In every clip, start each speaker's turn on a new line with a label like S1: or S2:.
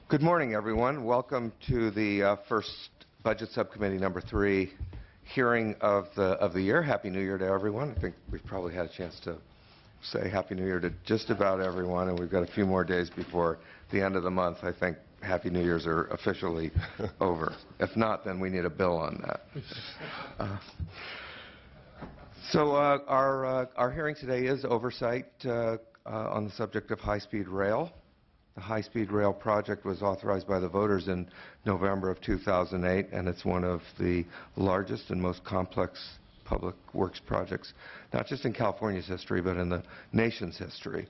S1: Good morning, everyone. Welcome to the first Budget Subcommittee number 3 hearing of the year. Happy New Year to everyone. I think we've probably had a chance to say Happy New Year to just about everyone, and we've got a few more days before the end of the month. I think Happy New Year's are officially over. If not, then we need a bill on that. So our hearing today is oversight on the subject of high-speed rail. The high-speed rail project was authorized by the voters in November of 2008, and it's one of the largest and most complex public works projects, not just in California's history, but in the nation's history.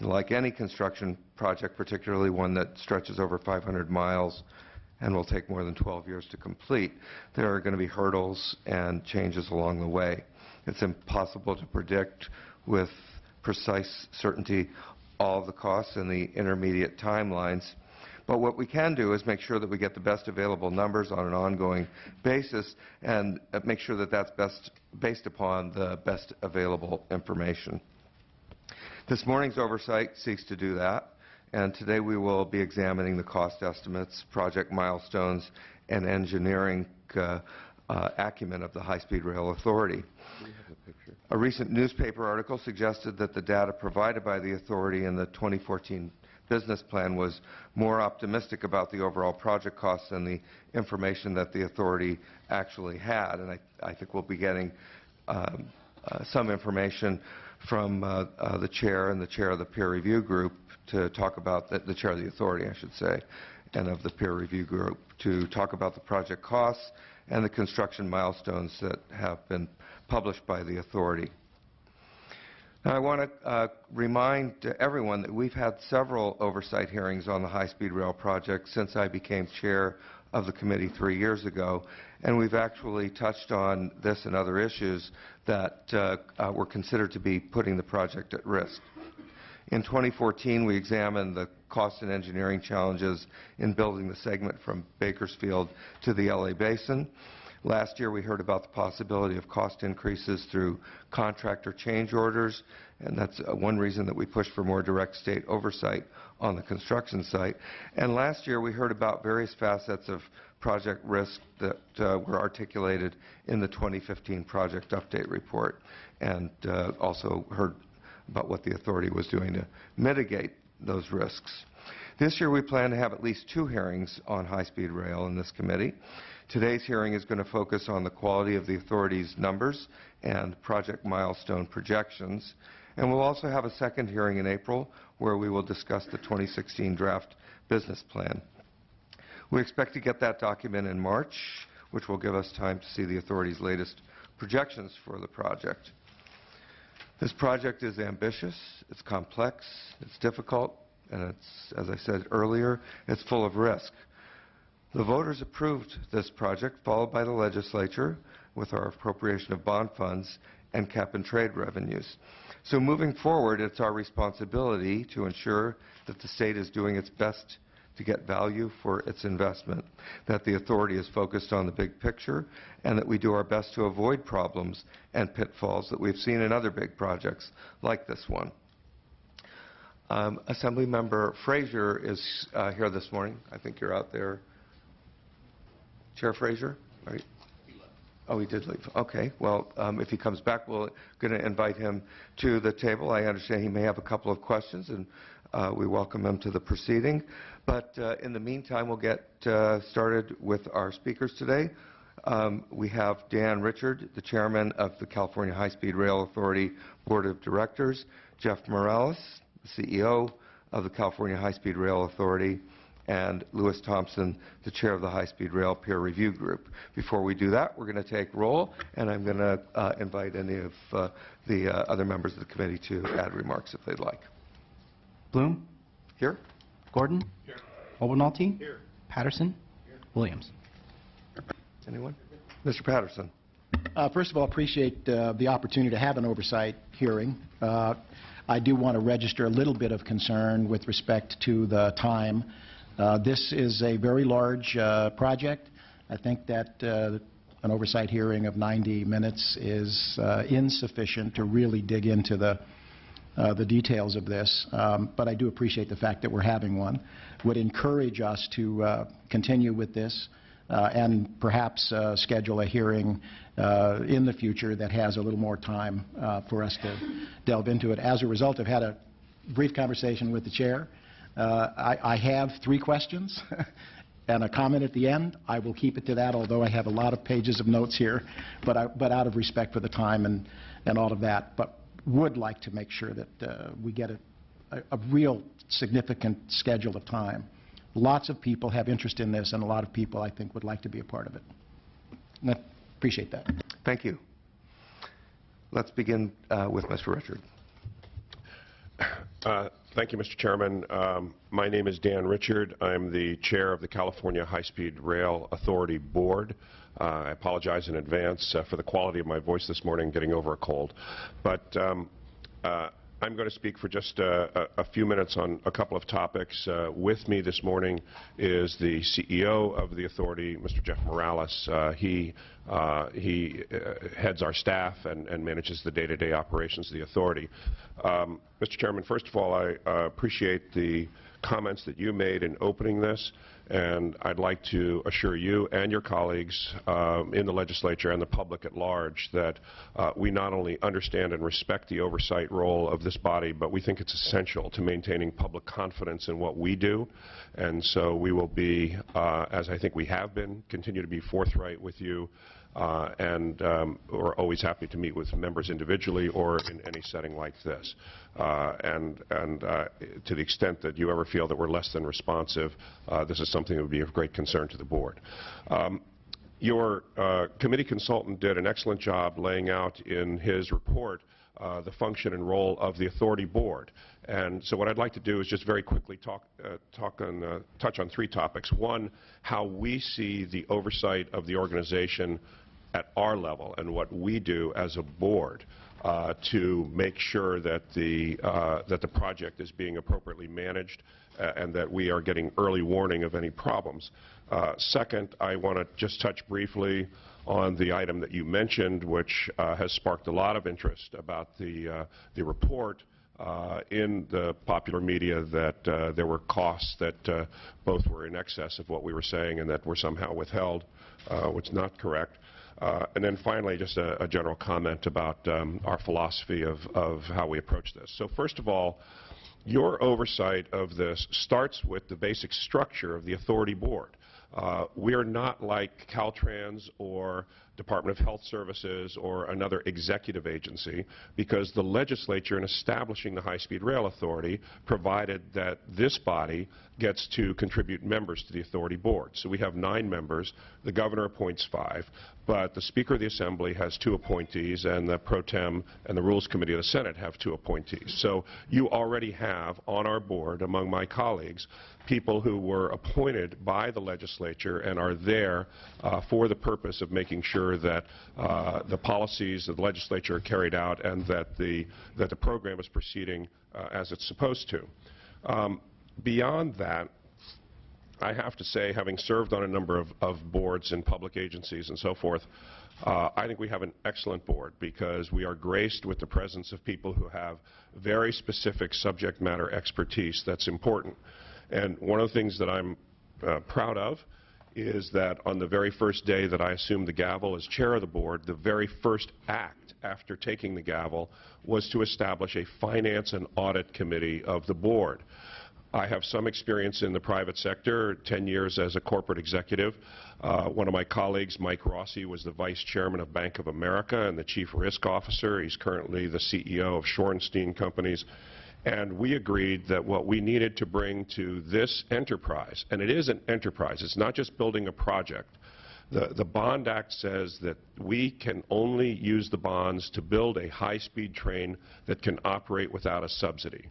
S1: Like any construction project, particularly one that stretches over 500 miles and will take more than 12 years to complete, there are going to be hurdles and changes along the way. It's impossible to predict with precise certainty all of the costs and the intermediate timelines. But what we can do is make sure that we get the best available numbers on an ongoing basis and make sure that that's best based upon the best available information. This morning's oversight seeks to do that, and today we will be examining the cost estimates, project milestones, and engineering acumen of the High-Speed Rail Authority. A recent newspaper article suggested that the data provided by the authority in the 2014 business plan was more optimistic about the overall project costs than the information that the authority actually had. And I think we'll be getting some information from the chair and the chair of the peer review group to talk about the chair of the authority, I should say, and of the peer review group to talk about the project costs and the construction milestones that have been published by the authority. Now, I want to remind everyone that we've had several oversight hearings on the high-speed rail project since I became chair of the committee 3 years ago, and we've actually touched on this and other issues that were considered to be putting the project at risk. In 2014, we examined the cost and engineering challenges in building the segment from Bakersfield to the LA Basin. Last year, we heard about the possibility of cost increases through contractor change orders, and that's one reason that we pushed for more direct state oversight on the construction site. And last year, we heard about various facets of project risk that were articulated in the 2015 project update report, and also heard about what the authority was doing to mitigate those risks. This year we plan to have at least 2 hearings on high-speed rail in this committee. Today's hearing is going to focus on the quality of the authority's numbers and project milestone projections. And we'll also have a second hearing in April where we will discuss the 2016 draft business plan. We expect to get that document in March, which will give us time to see the authority's latest projections for the project. This project is ambitious, it's complex, it's difficult, and it's, as I said earlier, it's full of risk. The voters approved this project, followed by the legislature with our appropriation of bond funds and cap-and-trade revenues. So moving forward, it's our responsibility to ensure that the state is doing its best to get value for its investment, that the authority is focused on the big picture, and that we do our best to avoid problems and pitfalls that we've seen in other big projects like this one. Assemblymember Frazier is here this morning. I think you're out there. Chair Frazier? Right. Oh, he did leave. Okay. Well, if he comes back, we're going to invite him to the table. I understand he may have a couple of questions, and we welcome him to the proceeding. But in the meantime, we'll get started with our speakers today. We have Dan Richard, the chairman of the California High-Speed Rail Authority Board of Directors, Jeff Morales, the CEO of the California High-Speed Rail Authority, and Louis Thompson, the chair of the High-Speed Rail Peer Review Group. Before we do that, we're going to take roll, and I'm going to invite any of the other members of the committee to add remarks if they'd like.
S2: Bloom?
S1: Here.
S2: Gordon?
S3: Here.
S2: Obernolte?
S3: Here.
S2: Patterson?
S3: Here.
S2: Williams?
S1: Anyone? Mr. Patterson.
S4: First of all, appreciate the opportunity to have an oversight hearing. I do want to register a little bit of concern with respect to the time. This is a very large project. I think that an oversight hearing of 90 minutes is insufficient to really dig into the the details of this, but I do appreciate the fact that we're having one. Would encourage us to continue with this and perhaps schedule a hearing in the future that has a little more time for us to delve into it. As a result, I've had a brief conversation with the chair. I have 3 questions and a comment at the end. I will keep it to that, although I have a lot of pages of notes here, but out of respect for the time and all of that. But would like to make sure that we get a real significant schedule of time. Lots of people have interest in this, and a lot of people, I think, would like to be a part of it. And I appreciate that.
S1: Thank you. Let's begin with Mr. Richard.
S3: Thank you, Mr. Chairman. My name is Dan Richard. I'm the chair of the California High-Speed Rail Authority Board. I apologize in advance for the quality of my voice this morning, getting over a cold. But I'm going to speak for just a few minutes on a couple of topics. With me this morning is the CEO of the authority, Mr. Jeff Morales. He heads our staff and manages the day-to-day operations of the authority. Mr. Chairman, first of all, I appreciate the comments that you made in opening this, and I'd like to assure you and your colleagues in the legislature and the public at large that we not only understand and respect the oversight role of this body, but we think it's essential to maintaining public confidence in what we do. And so we will be, as I think we have been, continue to be forthright with you. We're always happy to meet with members individually or in any setting like this. To the extent that you ever feel that we're less than responsive, this is something that would be of great concern to the board. Your committee consultant did an excellent job laying out in his report the function and role of the authority board. And so what I'd like to do is just very quickly touch on 3 topics. One, how we see the oversight of the organization at our level and what we do as a board to make sure that the project is being appropriately managed and that we are getting early warning of any problems. Second, I want to just touch briefly on the item that you mentioned, which has sparked a lot of interest about the report in the popular media that there were costs that both were in excess of what we were saying and that were somehow withheld, which is not correct. And then finally, just a general comment about our philosophy of how we approach this. So first of all, your oversight of this starts with the basic structure of the authority board. We are not like Caltrans or Department of Health Services or another executive agency, because the legislature, in establishing the High-Speed Rail Authority, provided that this body gets to contribute members to the authority board. So we have 9 members. The governor appoints 5, but the Speaker of the Assembly has 2 appointees, and the Pro Tem and the Rules Committee of the Senate have 2 appointees. So you already have on our board, among my colleagues, people who were appointed by the legislature and are there for the purpose of making sure that the policies of the legislature are carried out and that the program is proceeding as it's supposed to. Beyond that, I have to say, having served on a number of boards in public agencies and so forth, I think we have an excellent board because we are graced with the presence of people who have very specific subject matter expertise that's important. And one of the things that I'm proud of is that on the very first day that I assumed the gavel as chair of the board, the very first act after taking the gavel was to establish a finance and audit committee of the board. I have some experience in the private sector, 10 years as a corporate executive. One of my colleagues, Mike Rossi, was the vice chairman of Bank of America and the chief risk officer. He's currently the CEO of Shorenstein Companies. And we agreed that what we needed to bring to this enterprise, and it is an enterprise, it's not just building a project. The Bond Act says that we can only use the bonds to build a high-speed train that can operate without a subsidy.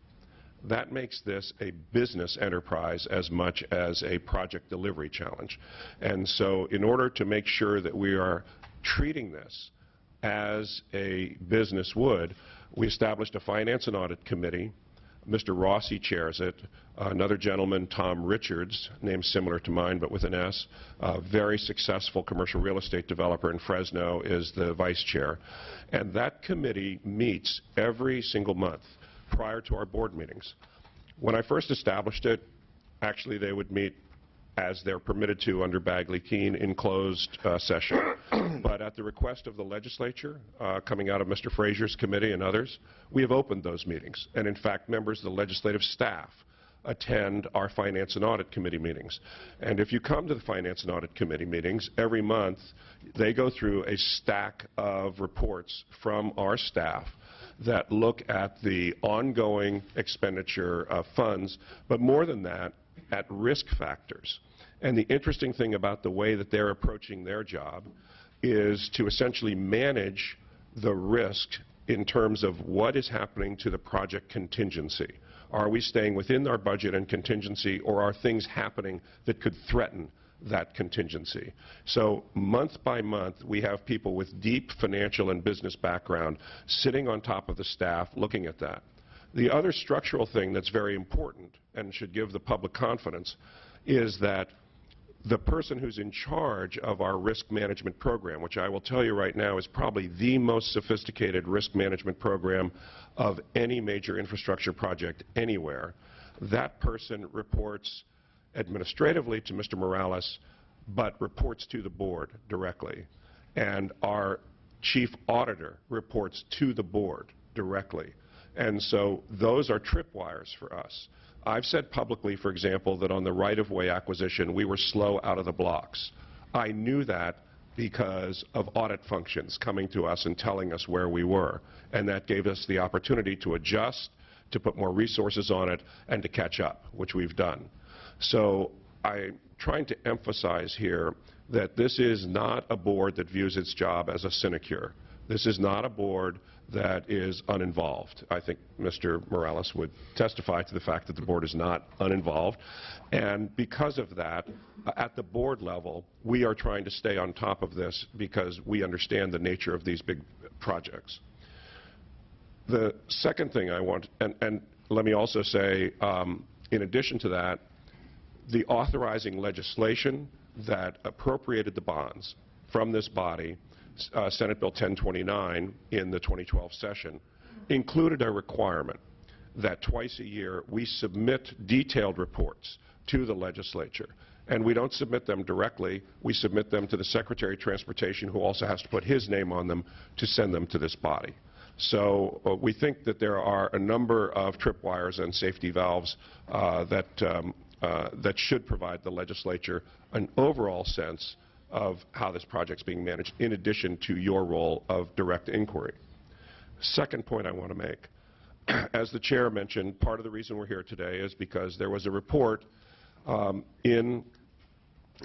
S3: That makes this a business enterprise as much as a project delivery challenge. And so in order to make sure that we are treating this as a business would, we established a finance and audit committee. Mr. Rossi chairs it. Another gentleman, Tom Richards, name similar to mine but with an S, a very successful commercial real estate developer in Fresno, is the vice chair. And that committee meets every single month prior to our board meetings. When I first established it, actually they would meet as they're permitted to under Bagley-Keene in closed session. But at the request of the legislature, coming out of Mr. Frazier's committee and others, we have opened those meetings. And in fact, members of the legislative staff attend our Finance and Audit Committee meetings. And if you come to the Finance and Audit Committee meetings, every month they go through a stack of reports from our staff that look at the ongoing expenditure of funds, but more than that, at risk factors. And the interesting thing about the way that they're approaching their job is to essentially manage the risk in terms of what is happening to the project contingency. Are we staying within our budget and contingency, or are things happening that could threaten that contingency? So month by month, we have people with deep financial and business background sitting on top of the staff looking at that. The other structural thing that's very important and should give the public confidence is that the person who's in charge of our risk management program, which I will tell you right now is probably the most sophisticated risk management program of any major infrastructure project anywhere, that person reports administratively to Mr. Morales, but reports to the board directly. And our chief auditor reports to the board directly. And so those are tripwires for us. I've said publicly, for example, that on the right-of-way acquisition, we were slow out of the blocks. I knew that because of audit functions coming to us and telling us where we were. And that gave us the opportunity to adjust, to put more resources on it, and to catch up, which we've done. So I'm trying to emphasize here that this is not a board that views its job as a sinecure. This is not a board that is uninvolved. I think Mr. Morales would testify to the fact that the board is not uninvolved. And because of that, at the board level, we are trying to stay on top of this because we understand the nature of these big projects. The second thing I want, and let me also say, in addition to that, the authorizing legislation that appropriated the bonds from this body, Senate Bill 1029 in the 2012 session, included a requirement that twice a year we submit detailed reports to the legislature. And we don't submit them directly, we submit them to the Secretary of Transportation, who also has to put his name on them to send them to this body. So we think that there are a number of tripwires and safety valves that should provide the legislature an overall sense of how this project's being managed, in addition to your role of direct inquiry. Second point I want to make. As the chair mentioned, part of the reason we're here today is because there was a report in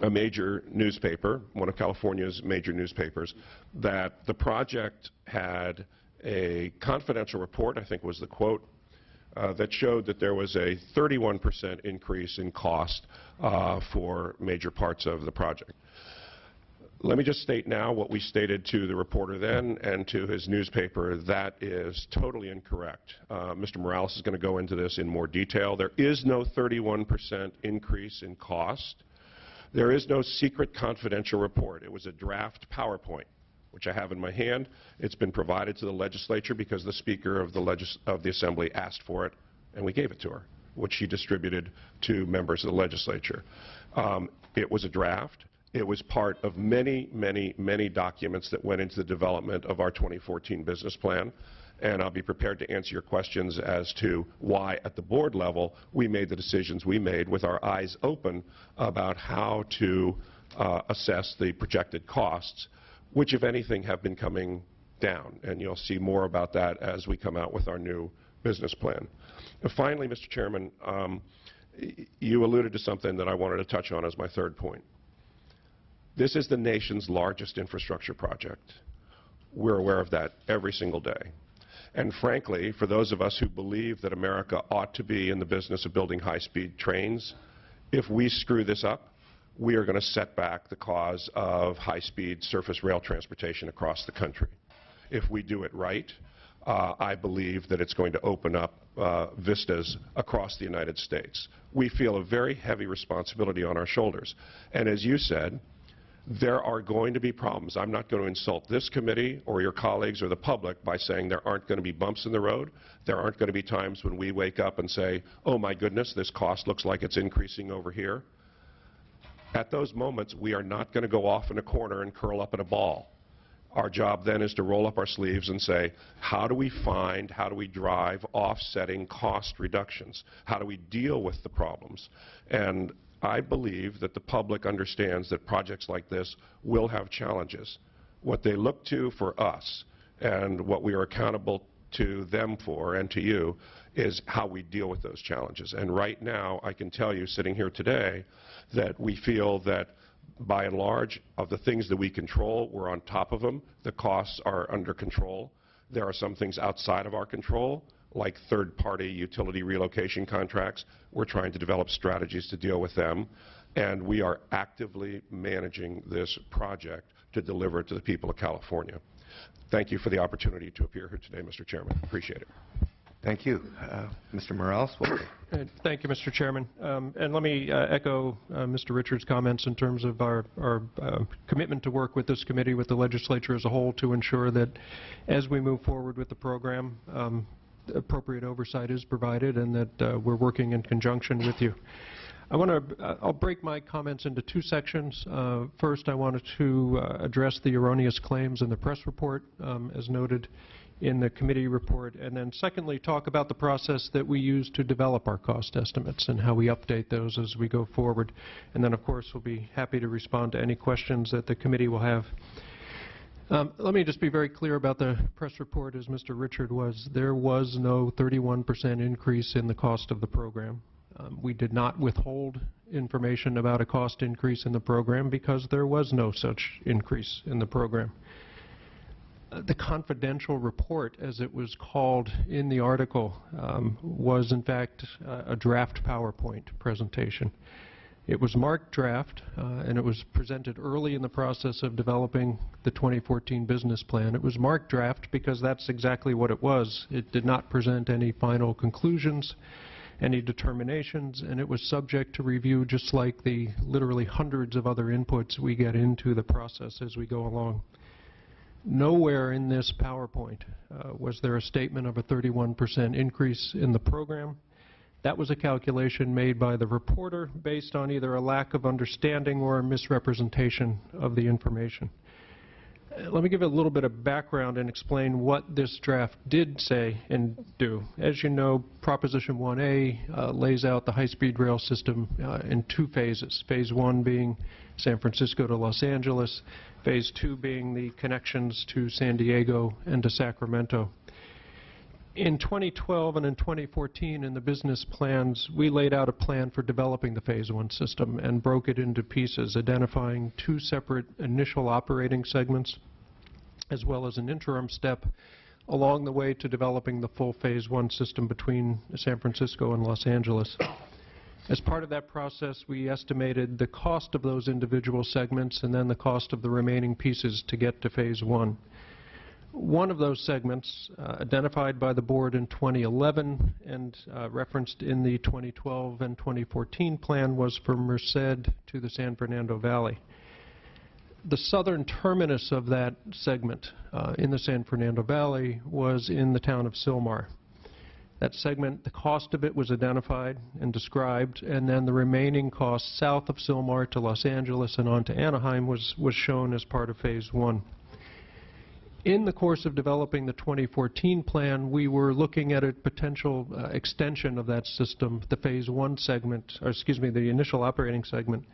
S3: a major newspaper, one of California's major newspapers, that the project had a confidential report, I think was the quote, that showed that there was a 31% increase in cost for major parts of the project. Let me just state now what we stated to the reporter then and to his newspaper. That is totally incorrect. Mr. Morales is going to go into this in more detail. There is no 31% increase in cost. There is no secret confidential report. It was a draft PowerPoint, which I have in my hand. It's been provided to the legislature because the Speaker of the Assembly asked for it, and we gave it to her, which she distributed to members of the legislature. It was a draft. It was part of many, many, many documents that went into the development of our 2014 business plan, and I'll be prepared to answer your questions as to why, at the board level, we made the decisions we made with our eyes open about how to assess the projected costs, which, if anything, have been coming down. And you'll see more about that as we come out with our new business plan. And finally, Mr. Chairman, you alluded to something that I wanted to touch on as my third point. This is the nation's largest infrastructure project. We're aware of that every single day. And frankly, for those of us who believe that America ought to be in the business of building high-speed trains, if we screw this up, we are going to set back the cause of high-speed surface rail transportation across the country. If we do it right, I believe that it's going to open up vistas across the United States. We feel a very heavy responsibility on our shoulders. And as you said, There are going to be problems. I'm not going to insult this committee or your colleagues or the public by saying there aren't going to be bumps in the road. There aren't going to be times when we wake up and say, oh my goodness, this cost looks like it's increasing over here. At those moments, we are not going to go off in a corner and curl up in a ball. Our job then is to roll up our sleeves and say, how do we drive offsetting cost reductions? How do we deal with the problems? And I believe that the public understands that projects like this will have challenges. What they look to for us and what we are accountable to them for and to you is how we deal with those challenges. And right now, I can tell you, sitting here today, that we feel that by and large, of the things that we control, we're on top of them. The costs are under control. There are some things outside of our control, like third-party utility relocation contracts. We're trying to develop strategies to deal with them. And we are actively managing this project to deliver it to the people of California. Thank you for the opportunity to appear here today, Mr. Chairman. Appreciate it.
S1: Thank you. Mr. Morales?
S5: Thank you, Mr. Chairman. And let me echo Mr. Richards' comments in terms of our commitment to work with this committee, with the legislature as a whole, to ensure that as we move forward with the program, appropriate oversight is provided and that we're working in conjunction with you. I'll break my comments into two sections. First, I wanted to address the erroneous claims in the press report, as noted in the committee report, and then secondly, talk about the process that we use to develop our cost estimates and how we update those as we go forward. And then, of course, we'll be happy to respond to any questions that the committee will have. Let me just be very clear about the press report, as Mr. Richard was. There was no 31% increase in the cost of the program. We did not withhold information about a cost increase in the program because there was no such increase in the program. The confidential report, as it was called in the article, was in fact a draft PowerPoint presentation. It was marked draft, and it was presented early in the process of developing the 2014 business plan. It was marked draft because that's exactly what it was. It did not present any final conclusions, any determinations, and it was subject to review just like the literally hundreds of other inputs we get into the process as we go along. Nowhere in this PowerPoint was there a statement of a 31% increase in the program. That was a calculation made by the reporter based on either a lack of understanding or a misrepresentation of the information. Let me give a little bit of background and explain what this draft did say and do. As you know, Proposition 1A lays out the high-speed rail system in two phases. Phase 1 being San Francisco to Los Angeles, Phase 2 being the connections to San Diego and to Sacramento. In 2012 and in 2014, in the business plans, we laid out a plan for developing the Phase 1 system and broke it into pieces, identifying two separate initial operating segments, as well as an interim step along the way to developing the full Phase 1 system between San Francisco and Los Angeles. As part of that process, we estimated the cost of those individual segments and then the cost of the remaining pieces to get to Phase 1. One of those segments, identified by the board in 2011 and referenced in the 2012 and 2014 plan, was from Merced to the San Fernando Valley. The southern terminus of that segment in the San Fernando Valley was in the town of Sylmar. That segment, the cost of it was identified and described, and then the remaining cost south of Sylmar to Los Angeles and on to Anaheim was shown as part of Phase 1. In the course of developing the 2014 plan, we were looking at a potential extension of that system, the Phase 1 segment, or excuse me, the initial operating segment,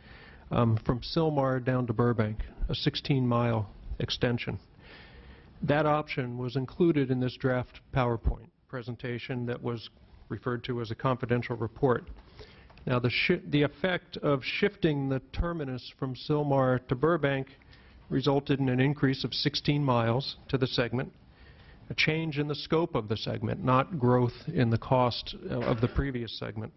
S5: from Sylmar down to Burbank, a 16-mile extension. That option was included in this draft PowerPoint presentation that was referred to as a confidential report. Now, the effect of shifting the terminus from Sylmar to Burbank resulted in an increase of 16 miles to the segment, a change in the scope of the segment, not growth in the cost of the previous segment.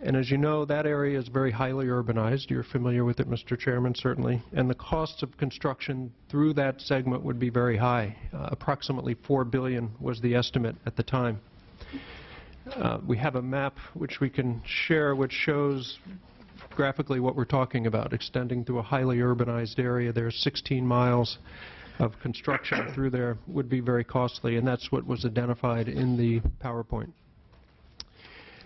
S5: And as you know, that area is very highly urbanized. You're familiar with it, Mr. Chairman, certainly. And the costs of construction through that segment would be very high. Approximately $4 billion was the estimate at the time. We have a map which we can share which shows graphically what we're talking about, extending to a highly urbanized area. There's 16 miles of construction through there would be very costly, and that's what was identified in the PowerPoint.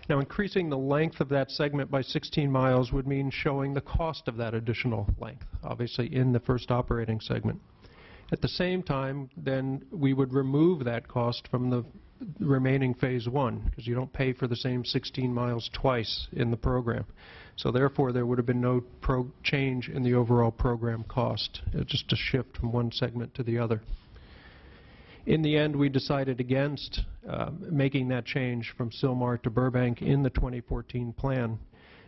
S5: Now, increasing the length of that segment by 16 miles would mean showing the cost of that additional length, obviously in the first operating segment. At the same time, then we would remove that cost from the remaining Phase 1, because you don't pay for the same 16 miles twice in the program. So therefore, there would have been no change in the overall program cost, just a shift from one segment to the other. In the end, we decided against making that change from Sylmar to Burbank in the 2014 plan.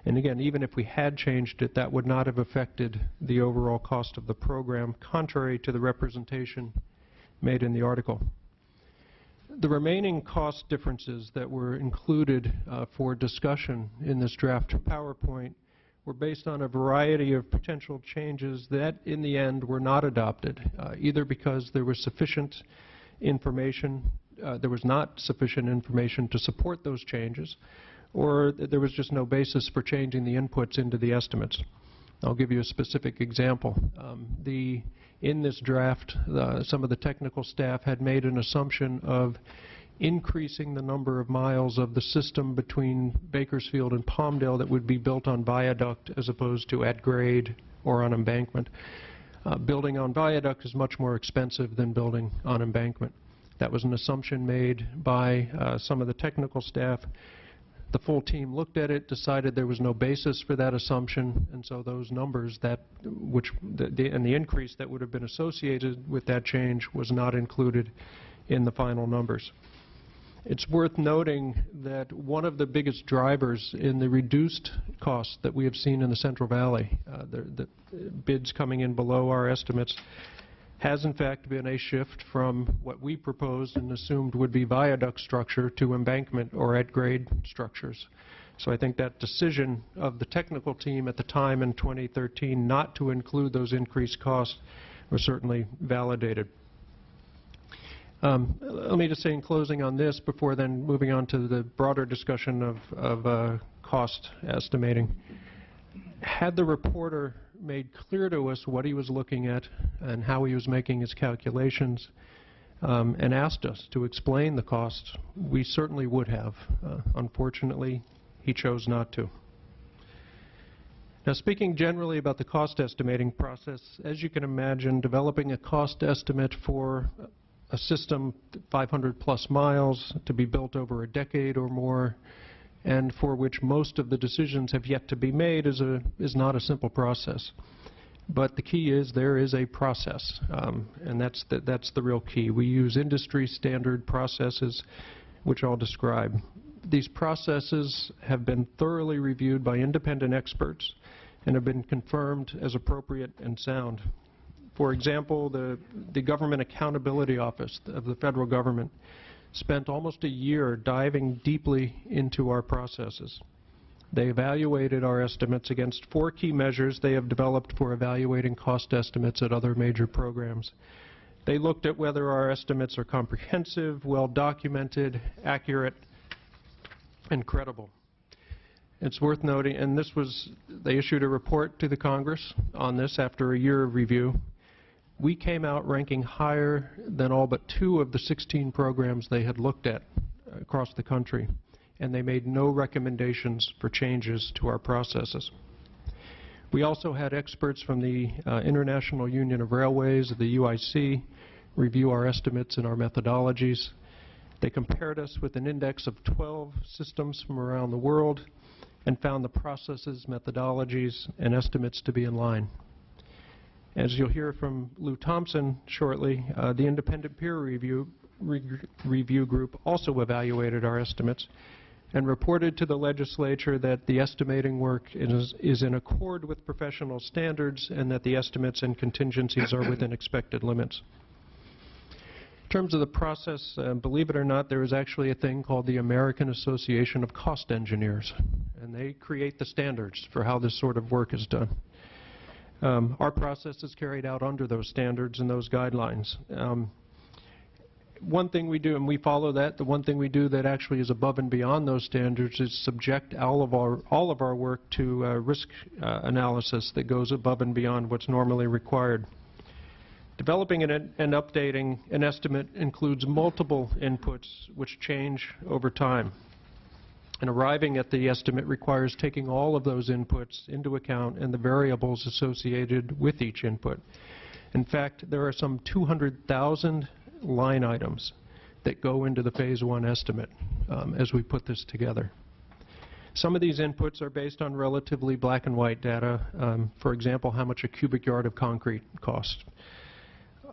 S5: And again, even if we had changed it, that would not have affected the overall cost of the program, contrary to the representation made in the article. The remaining cost differences that were included for discussion in this draft PowerPoint were based on a variety of potential changes that, in the end, were not adopted, either because there was sufficient information, there was not sufficient information to support those changes, or there was just no basis for changing the inputs into the estimates. I'll give you a specific example. In this draft, some of the technical staff had made an assumption of increasing the number of miles of the system between Bakersfield and Palmdale that would be built on viaduct as opposed to at grade or on embankment. Building on viaduct is much more expensive than building on embankment. That was an assumption made by some of the technical staff. The full team looked at it, decided there was no basis for that assumption, and so those numbers and the increase that would have been associated with that change was not included in the final numbers. It's worth noting that one of the biggest drivers in the reduced costs that we have seen in the Central Valley, the bids coming in below our estimates, has in fact been a shift from what we proposed and assumed would be viaduct structure to embankment or at-grade structures. So I think that decision of the technical team at the time in 2013 not to include those increased costs was certainly validated. Let me just say in closing on this, before then moving on to the broader discussion of cost estimating. Had the reporter made clear to us what he was looking at and how he was making his calculations and asked us to explain the costs, we certainly would have. Unfortunately, he chose not to. Now, speaking generally about the cost estimating process, as you can imagine, developing a cost estimate for a system 500 plus miles to be built over a decade or more, and for which most of the decisions have yet to be made, is not a simple process. But the key is there is a process, and that's the real key. We use industry standard processes, which I'll describe. These processes have been thoroughly reviewed by independent experts and have been confirmed as appropriate and sound. For example, the Government Accountability Office of the federal government spent almost a year diving deeply into our processes. They evaluated our estimates against 4 key measures they have developed for evaluating cost estimates at other major programs. They looked at whether our estimates are comprehensive, well documented, accurate, and credible. It's worth noting, and they issued a report to the Congress on this after a year of review. We came out ranking higher than all but 2 of the 16 programs they had looked at across the country, and they made no recommendations for changes to our processes. We also had experts from the International Union of Railways, the UIC, review our estimates and our methodologies. They compared us with an index of 12 systems from around the world and found the processes, methodologies, and estimates to be in line. As you'll hear from Lou Thompson shortly, the independent peer review group also evaluated our estimates and reported to the legislature that the estimating work is in accord with professional standards and that the estimates and contingencies are within expected limits. In terms of the process, believe it or not, there is actually a thing called the American Association of Cost Engineers, and they create the standards for how this sort of work is done. Our process is carried out under those standards and those guidelines. One thing we do, and we follow that, the one thing we do that actually is above and beyond those standards is subject all of our work to risk analysis that goes above and beyond what's normally required. Developing and updating an estimate includes multiple inputs which change over time. And arriving at the estimate requires taking all of those inputs into account and the variables associated with each input. In fact, there are some 200,000 line items that go into the Phase 1 estimate as we put this together. Some of these inputs are based on relatively black and white data, for example, how much a cubic yard of concrete costs.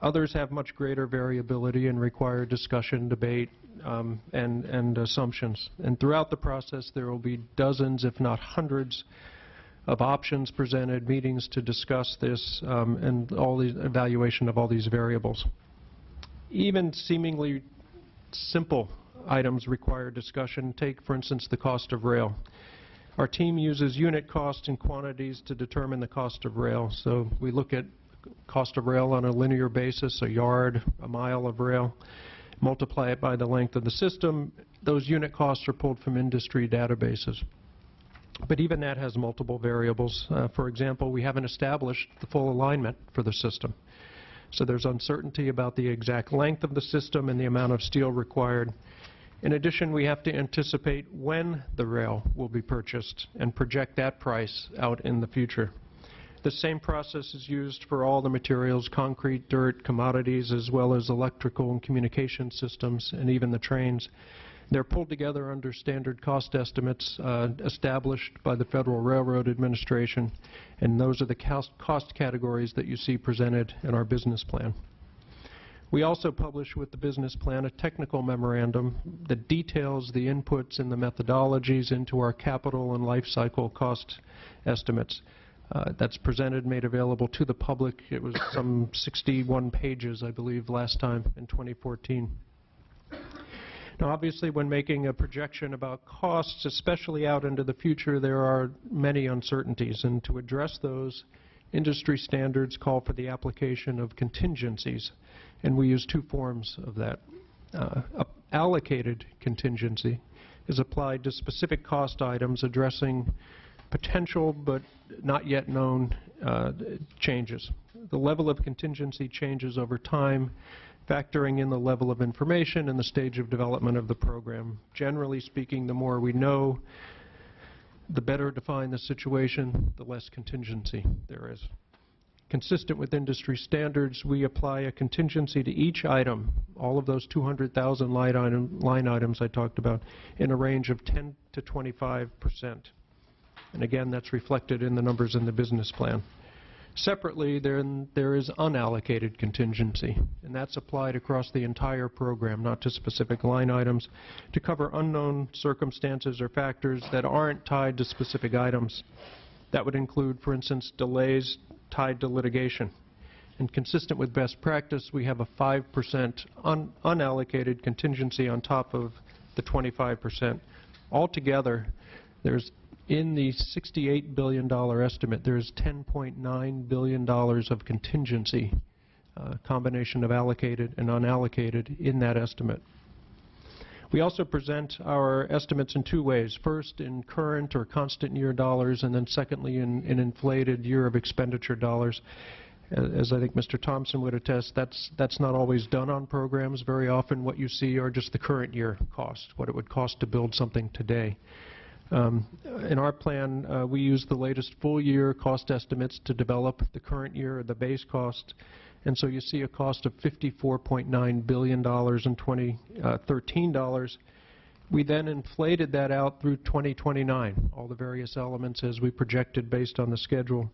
S5: Others have much greater variability and require discussion, debate, and assumptions. And throughout the process, there will be dozens, if not hundreds, of options presented, meetings to discuss this, and all the evaluation of all these variables. Even seemingly simple items require discussion. Take, for instance, the cost of rail. Our team uses unit cost and quantities to determine the cost of rail. So we look at cost of rail on a linear basis, a yard, a mile of rail, multiply it by the length of the system. Those unit costs are pulled from industry databases. But even that has multiple variables. For example, we haven't established the full alignment for the system. So there's uncertainty about the exact length of the system and the amount of steel required. In addition, we have to anticipate when the rail will be purchased and project that price out in the future. The same process is used for all the materials, concrete, dirt, commodities, as well as electrical and communication systems, and even the trains. They're pulled together under standard cost estimates established by the Federal Railroad Administration, and those are the cost categories that you see presented in our business plan. We also publish with the business plan a technical memorandum that details the inputs and the methodologies into our capital and life cycle cost estimates. That's presented, made available to the public. It was some 61 pages, I believe, last time in 2014. Now, obviously, when making a projection about costs, especially out into the future, there are many uncertainties. And to address those, industry standards call for the application of contingencies. And we use two forms of that. Allocated contingency is applied to specific cost items addressing potential but not yet known changes. The level of contingency changes over time, factoring in the level of information and the stage of development of the program. Generally speaking, the more we know, the better defined the situation, the less contingency there is. Consistent with industry standards, we apply a contingency to each item, all of those 200,000 line items I talked about, in a range of 10 to 25%. And again, that's reflected in the numbers in the business plan. Separately, there is unallocated contingency, and that's applied across the entire program, not to specific line items, to cover unknown circumstances or factors that aren't tied to specific items. That would include, for instance, delays tied to litigation. And consistent with best practice, we have a 5% unallocated contingency on top of the 25%. Altogether, in the $68 billion estimate, there is $10.9 billion of contingency, combination of allocated and unallocated, in that estimate. We also present our estimates in two ways. First, in current or constant year dollars, and then secondly, in inflated year of expenditure dollars. As I think Mr. Thompson would attest, that's not always done on programs. Very often what you see are just the current year cost, what it would cost to build something today. In our plan, we use the latest full-year cost estimates to develop the current year, or the base cost. And so you see a cost of $54.9 billion in 2013 dollars. We then inflated that out through 2029, all the various elements as we projected based on the schedule,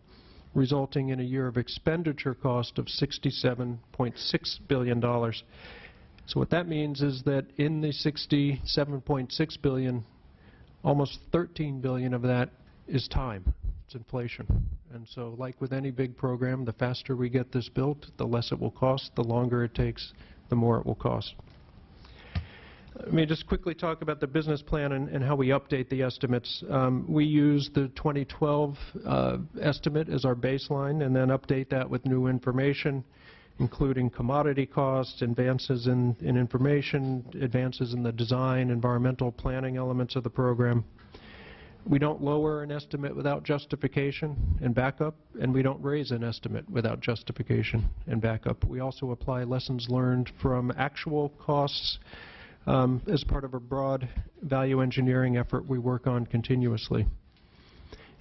S5: resulting in a year of expenditure cost of $67.6 billion. So what that means is that in the $67.6 billion, almost $13 billion of that is time. It's inflation. And so, like with any big program, the faster we get this built, the less it will cost. The longer it takes, the more it will cost. Let me just quickly talk about the business plan and how we update the estimates. We use the 2012 estimate as our baseline and then update that with new information. including commodity costs, advances in information, advances in the design, environmental planning elements of the program. We don't lower an estimate without justification and backup, and we don't raise an estimate without justification and backup. We also apply lessons learned from actual costs as part of a broad value engineering effort we work on continuously.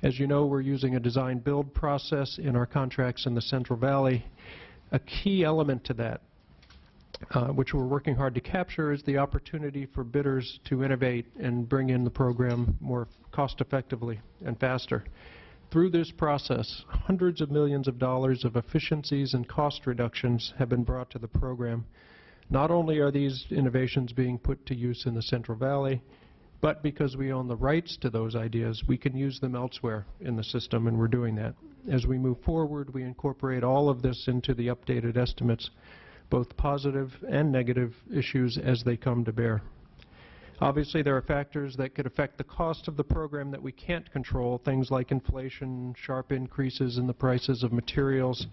S5: As you know, we're using a design-build process in our contracts in the Central Valley. A key element to that, which we're working hard to capture, is the opportunity for bidders to innovate and bring in the program more cost-effectively and faster. Through this process, hundreds of millions of dollars of efficiencies and cost reductions have been brought to the program. Not only are these innovations being put to use in the Central Valley, but because we own the rights to those ideas, we can use them elsewhere in the system, and we're doing that. As we move forward, we incorporate all of this into the updated estimates, both positive and negative issues as they come to bear. Obviously, there are factors that could affect the cost of the program that we can't control, things like inflation, sharp increases in the prices of materials,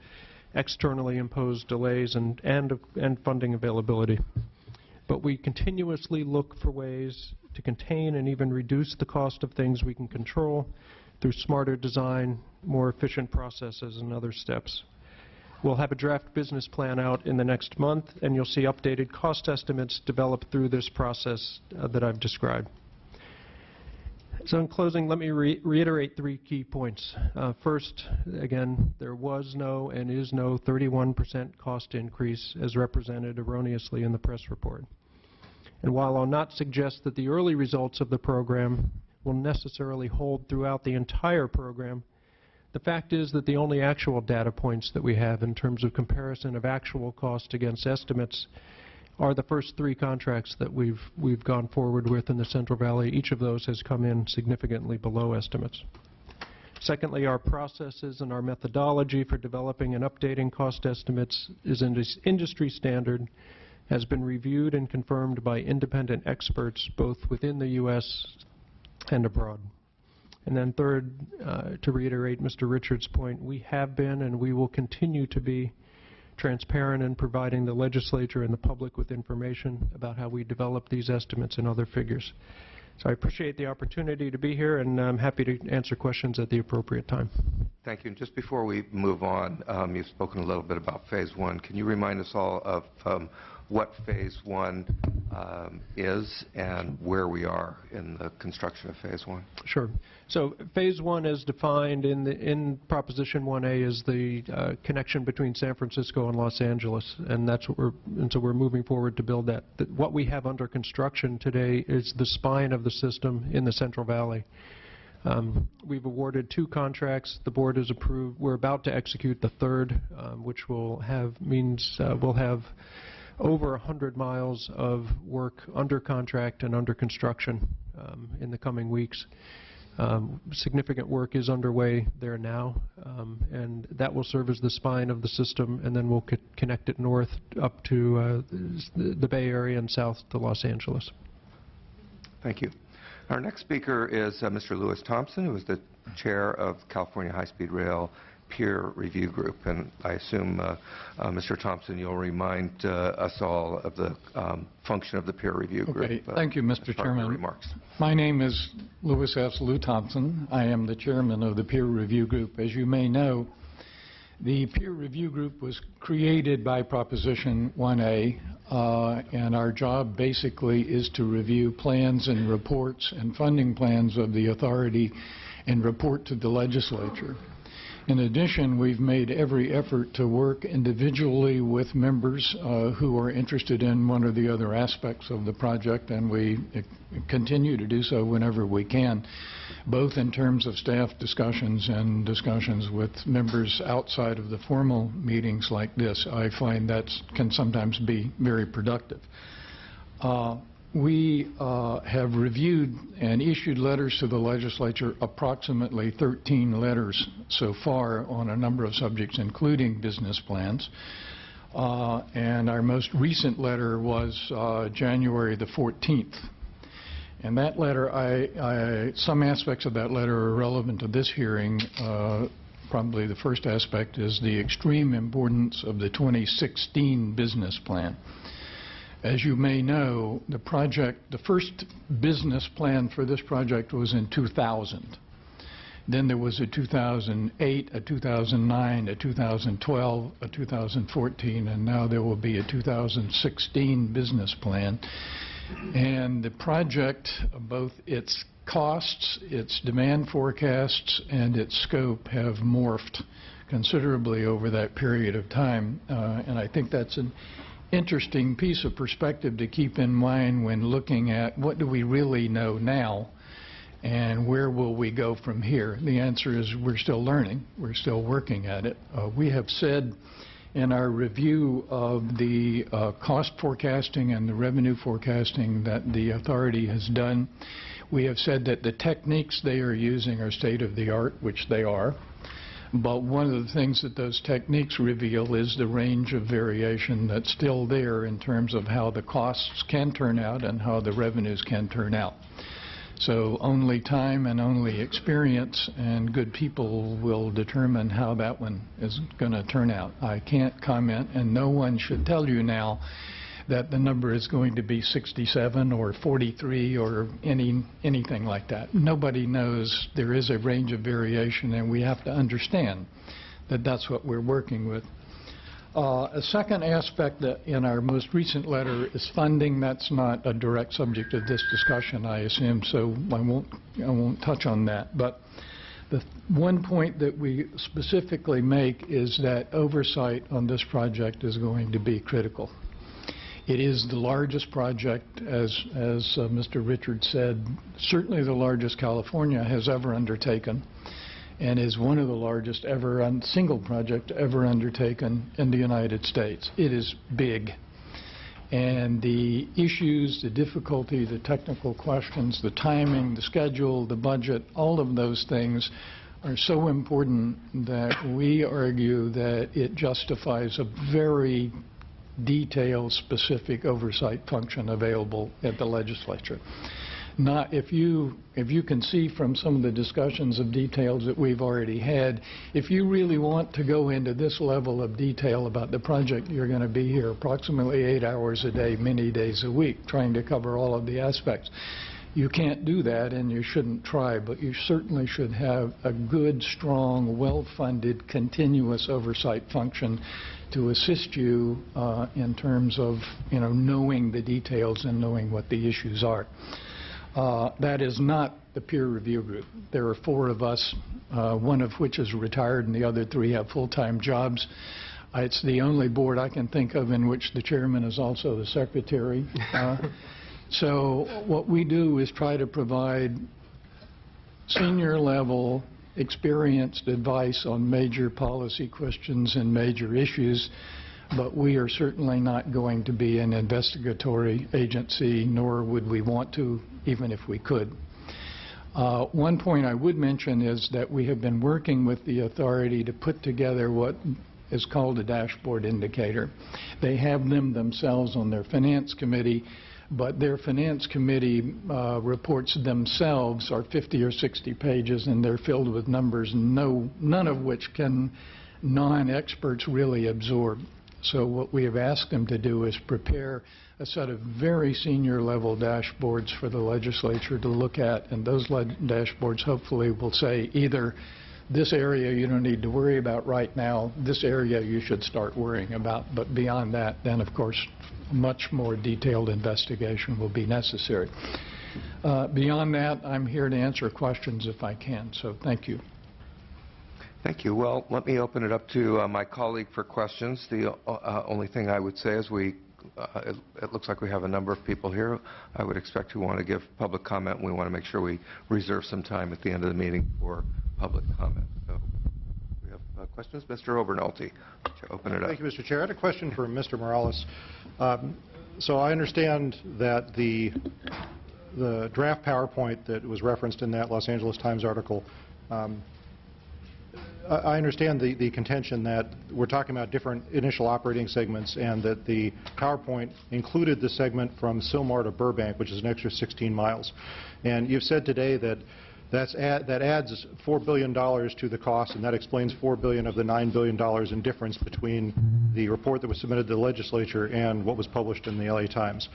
S5: externally imposed delays, and funding availability. But we continuously look for ways to contain and even reduce the cost of things we can control through smarter design, more efficient processes, and other steps. We'll have a draft business plan out in the next month, and you'll see updated cost estimates developed through this process that I've described. So in closing, let me reiterate 3 key points. First, again, there was no and is no 31% cost increase as represented erroneously in the press report. And while I'll not suggest that the early results of the program will necessarily hold throughout the entire program, the fact is that the only actual data points that we have in terms of comparison of actual cost against estimates are the first 3 contracts that we've gone forward with in the Central Valley. Each of those has come in significantly below estimates. Secondly, our processes and our methodology for developing and updating cost estimates is industry standard, has been reviewed and confirmed by independent experts both within the U.S. and abroad. And then third, to reiterate Mr. Richards' point, we have been and we will continue to be transparent in providing the legislature and the public with information about how we develop these estimates and other figures. So I appreciate the opportunity to be here, and I'm happy to answer questions at the appropriate time.
S1: Thank you. And just before we move on, you've spoken a little bit about Phase 1. Can you remind us all of what Phase 1 is and where we are in the construction of Phase 1?
S5: Sure. So Phase 1 is defined in Proposition 1A is the connection between San Francisco and Los Angeles, and that's what so we're moving forward to build that. What we have under construction today is the spine of the system in the Central Valley. We've awarded 2 contracts. The board has approved. We're about to execute the 3rd, which will have we'll have over 100 miles of work under contract and under construction in the coming weeks. Significant work is underway there now, and that will serve as the spine of the system, and then we'll connect it north up to the Bay Area and south to Los Angeles.
S1: Thank you. Our next speaker is Mr. Lewis Thompson, who is the chair of California High-Speed Rail Peer Review Group. And I assume, Mr. Thompson, you'll remind us all of the function of the peer review group.
S6: Okay. Thank you, Mr. Chairman.
S1: Remarks.
S6: My name is Lewis S. Lou Thompson. I am the chairman of the peer review group. As you may know, the peer review group was created by Proposition 1A, and our job basically is to review plans and reports and funding plans of the authority and report to the legislature. In addition, we've made every effort to work individually with members who are interested in one or the other aspects of the project, and we continue to do so whenever we can, both in terms of staff discussions and discussions with members outside of the formal meetings like this. I find that can sometimes be very productive. We have reviewed and issued letters to the legislature, approximately 13 letters so far on a number of subjects, including business plans. And our most recent letter was January the 14th. And that letter, some aspects of that letter are relevant to this hearing. probably the first aspect, is the extreme importance of the 2016 business plan. As you may know, the first business plan for this project was in 2000. Then there was a 2008, a 2009, a 2012, a 2014, and now there will be a 2016 business plan. And the project, both its costs, its demand forecasts, and its scope have morphed considerably over that period of time. And I think that's an interesting piece of perspective to keep in mind when looking at what do we really know now and where will we go from here. The answer is we're still learning. We're still working at it. We have said in our review of the cost forecasting and the revenue forecasting that the authority has done, we have said that the techniques they are using are state-of-the-art, which they are. But one of the things that those techniques reveal is the range of variation that's still there in terms of how the costs can turn out and how the revenues can turn out. So only time and only experience and good people will determine how that one is going to turn out. I can't comment, and no one should tell you now that the number is going to be 67 or 43 or anything like that. Nobody knows. There is a range of variation, and we have to understand that that's what we're working with. A second aspect that in our most recent letter is funding. That's not a direct subject of this discussion, I assume, so I won't touch on that. But the one point that we specifically make is that oversight on this project is going to be critical. It is the largest project, as Mr. Richards said, certainly the largest California has ever undertaken, and is one of the largest single project ever undertaken in the United States. It is big. And the issues, the difficulty, the technical questions, the timing, the schedule, the budget, all of those things are so important that we argue that it justifies a very detailed, specific oversight function available at the legislature. Not if you can see from some of the discussions of details that we've already had, if you really want to go into this level of detail about the project, you're going to be here approximately 8 hours a day, many days a week, trying to cover all of the aspects. You can't do that, and you shouldn't try, but you certainly should have a good, strong, well-funded, continuous oversight function to assist you in terms of knowing the details and knowing what the issues are. That is not the peer review group. There are 4 of us, one of which is retired and the other 3 have full-time jobs. It's the only board I can think of in which the chairman is also the secretary. So what we do is try to provide senior-level, experienced advice on major policy questions and major issues, but we are certainly not going to be an investigatory agency, nor would we want to, even if we could. One point I would mention is that we have been working with the authority to put together what is called a dashboard indicator. They have them themselves on their finance committee, but their finance committee reports themselves are 50 or 60 pages, and they're filled with numbers, none of which can non-experts really absorb. So what we have asked them to do is prepare a set of very senior level dashboards for the legislature to look at, and those dashboards hopefully will say either this area you don't need to worry about right now, this area you should start worrying about, but beyond that, then of course much more detailed investigation will be necessary. Beyond that, I'm here to answer questions if I can, so thank you.
S1: Thank you. Well, let me open it up to my colleague for questions. The only thing I would say is it looks like we have a number of people here I would expect who want to give public comment. We want to make sure we reserve some time at the end of the meeting for public comment. So we have questions. Mr. Obernolte, open it up.
S7: Thank you, Mr. Chair. I had a question for Mr. Morales. So I understand that the draft PowerPoint that was referenced in that Los Angeles Times article, I understand the contention that we're talking about different initial operating segments and that the PowerPoint included the segment from Sylmar to Burbank, which is an extra 16 miles. And you've said today that That adds $4 billion to the cost, and that explains $4 billion of the $9 billion in difference between the report that was submitted to the legislature and what was published in the LA Times.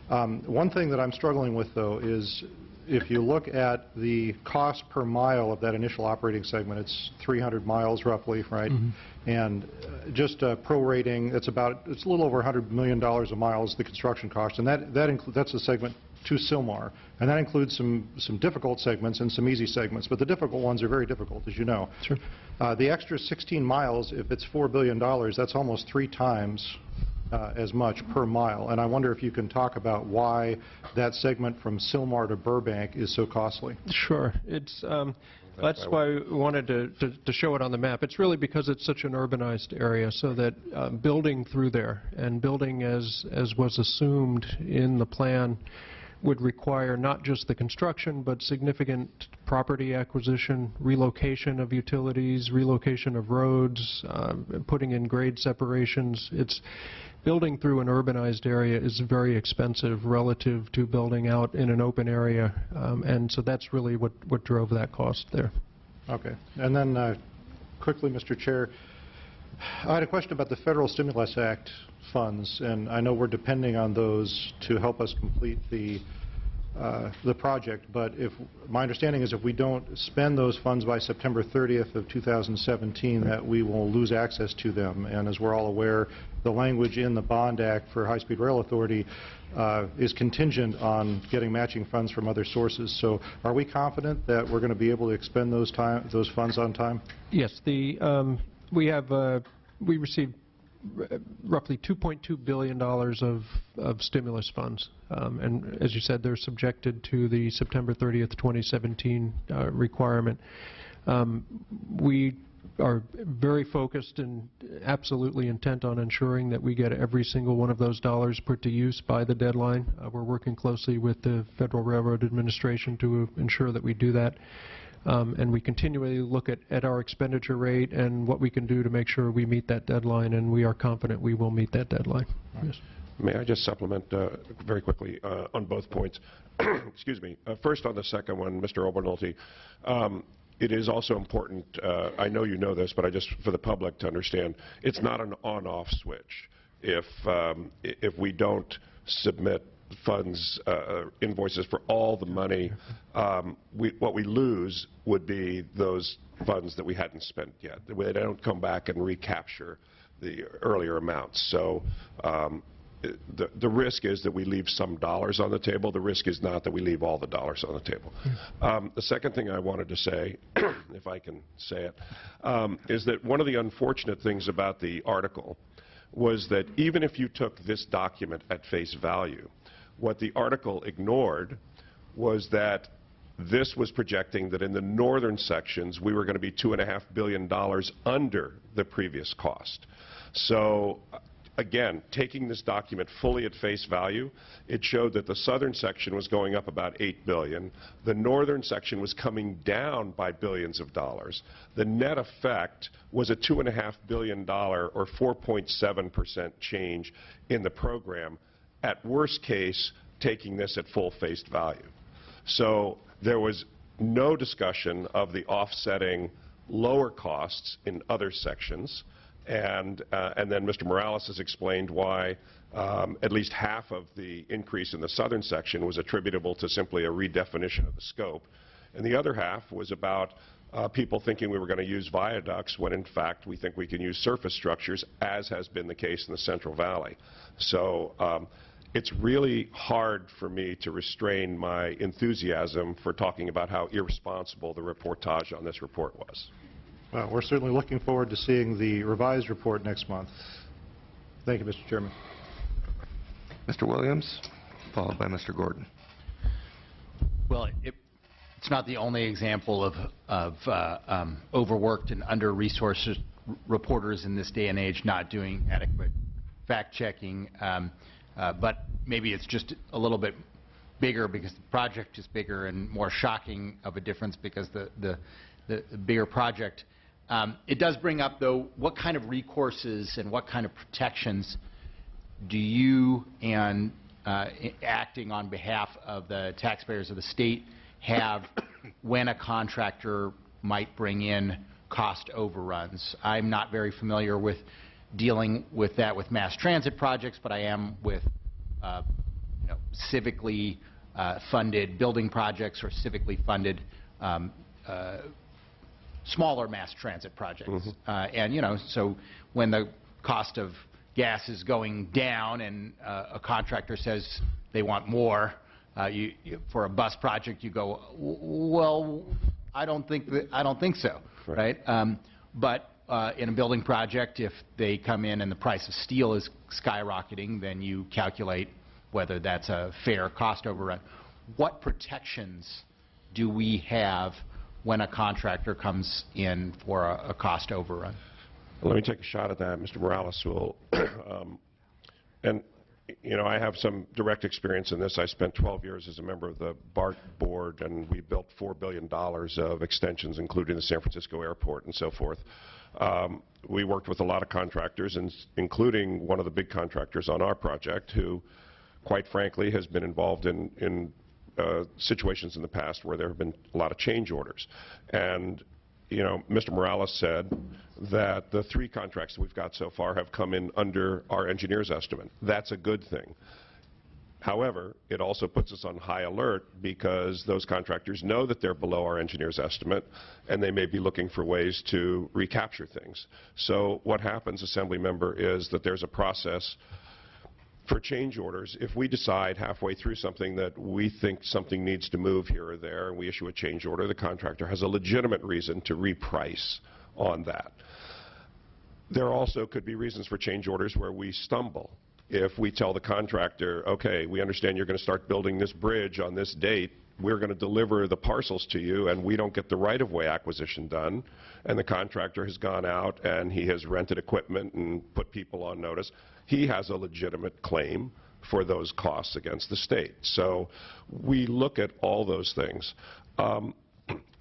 S7: One thing that I'm struggling with, though, is if you look at the cost per mile of that initial operating segment, it's 300 miles roughly, right? And just prorating, it's a little over $100 million a mile is the construction cost, and that's the segment to Sylmar, and that includes some difficult segments and some easy segments, but the difficult ones are very difficult, as you know.
S5: Sure.
S7: The extra 16 miles, if it's $4 billion, that's almost 3 times as much per mile, and I wonder if you can talk about why that segment from Sylmar to Burbank is so costly.
S5: Sure. That's why we wanted to show it on the map. It's really because it's such an urbanized area, so that building through there and building as was assumed in the plan would require not just the construction, but significant property acquisition, relocation of utilities, relocation of roads, putting in grade separations. Building through an urbanized area is very expensive relative to building out in an open area, and so that's really what drove that cost there.
S7: Okay. And then quickly, Mr. Chair, I had a question about the Federal Stimulus Act funds, and I know we're depending on those to help us complete the project, but my understanding is if we don't spend those funds by September 30th of 2017, that we will lose access to them. And as we're all aware, the language in the Bond Act for High-Speed Rail Authority is contingent on getting matching funds from other sources. So are we confident that we're going to be able to expend those funds on time?
S5: Yes. We received roughly $2.2 billion of stimulus funds. And as you said, they're subjected to the September 30th, 2017 requirement. We are very focused and absolutely intent on ensuring that we get every single one of those dollars put to use by the deadline. We're working closely with the Federal Railroad Administration to ensure that we do that. And we continually look at our expenditure rate and what we can do to make sure we meet that deadline, and we are confident we will meet that deadline. Yes.
S3: May I just supplement very quickly on both points? Excuse me. First on the second one, Mr. Obernolte, it is also important, I know you know this, but just for the public to understand, it's not an on-off switch. If we don't submit funds, invoices for all the money, what we lose would be those funds that we hadn't spent yet. They don't come back and recapture the earlier amounts. So the risk is that we leave some dollars on the table. The risk is not that we leave all the dollars on the table. The second thing I wanted to say, if I can say it, is that one of the unfortunate things about the article was that even if you took this document at face value, what the article ignored was that this was projecting that in the northern sections we were going to be $2.5 billion under the previous cost. So again, taking this document fully at face value, it showed that the southern section was going up about $8 billion. The northern section was coming down by billions of dollars. The net effect was a $2.5 billion or 4.7% change in the program, at worst case, taking this at full face value. So there was no discussion of the offsetting lower costs in other sections, and then Mr. Morales has explained why at least half of the increase in the southern section was attributable to simply a redefinition of the scope, and the other half was about people thinking we were going to use viaducts when in fact we think we can use surface structures, as has been the case in the Central Valley. So it's really hard for me to restrain my enthusiasm for talking about how irresponsible the reportage on this report was.
S7: Well, we're certainly looking forward to seeing the revised report next month. Thank you, Mr. Chairman.
S1: Mr. Williams, followed by Mr. Gordon.
S8: Well, it's not the only example of overworked and under-resourced reporters in this day and age not doing adequate fact-checking, but maybe it's just a little bit bigger because the project is bigger and more shocking of a difference because the bigger project. It does bring up, though, what kind of recourses and what kind of protections do you and acting on behalf of the taxpayers of the state have when a contractor might bring in cost overruns. I'm not very familiar with dealing with that with mass transit projects, but I am with civically funded building projects or civically funded smaller mass transit projects. And so when the cost of gas is going down and a contractor says they want more, for a bus project, you go, well, I don't think so, right? But in a building project, if they come in and the price of steel is skyrocketing, then you calculate whether that's a fair cost overrun. What protections do we have when a contractor comes in for a cost overrun?
S3: Let me take a shot at that. Mr. Morales will. And, I have some direct experience in this. I spent 12 years as a member of the BART board, and we built $4 billion of extensions, including the San Francisco airport and so forth. We worked with a lot of contractors, including one of the big contractors on our project, who, quite frankly, has been involved in situations in the past where there have been a lot of change orders. And Mr. Morales said that the 3 contracts that we've got so far have come in under our engineer's estimate. That's a good thing. However, it also puts us on high alert because those contractors know that they're below our engineer's estimate, and they may be looking for ways to recapture things. So what happens, Assembly Member, is that there's a process for change orders. If we decide halfway through something that we think something needs to move here or there, and we issue a change order, the contractor has a legitimate reason to reprice on that. There also could be reasons for change orders where we stumble. If we tell the contractor, okay, we understand you're going to start building this bridge on this date, we're going to deliver the parcels to you, and we don't get the right-of-way acquisition done, and the contractor has gone out and he has rented equipment and put people on notice, he has a legitimate claim for those costs against the state. So we look at all those things.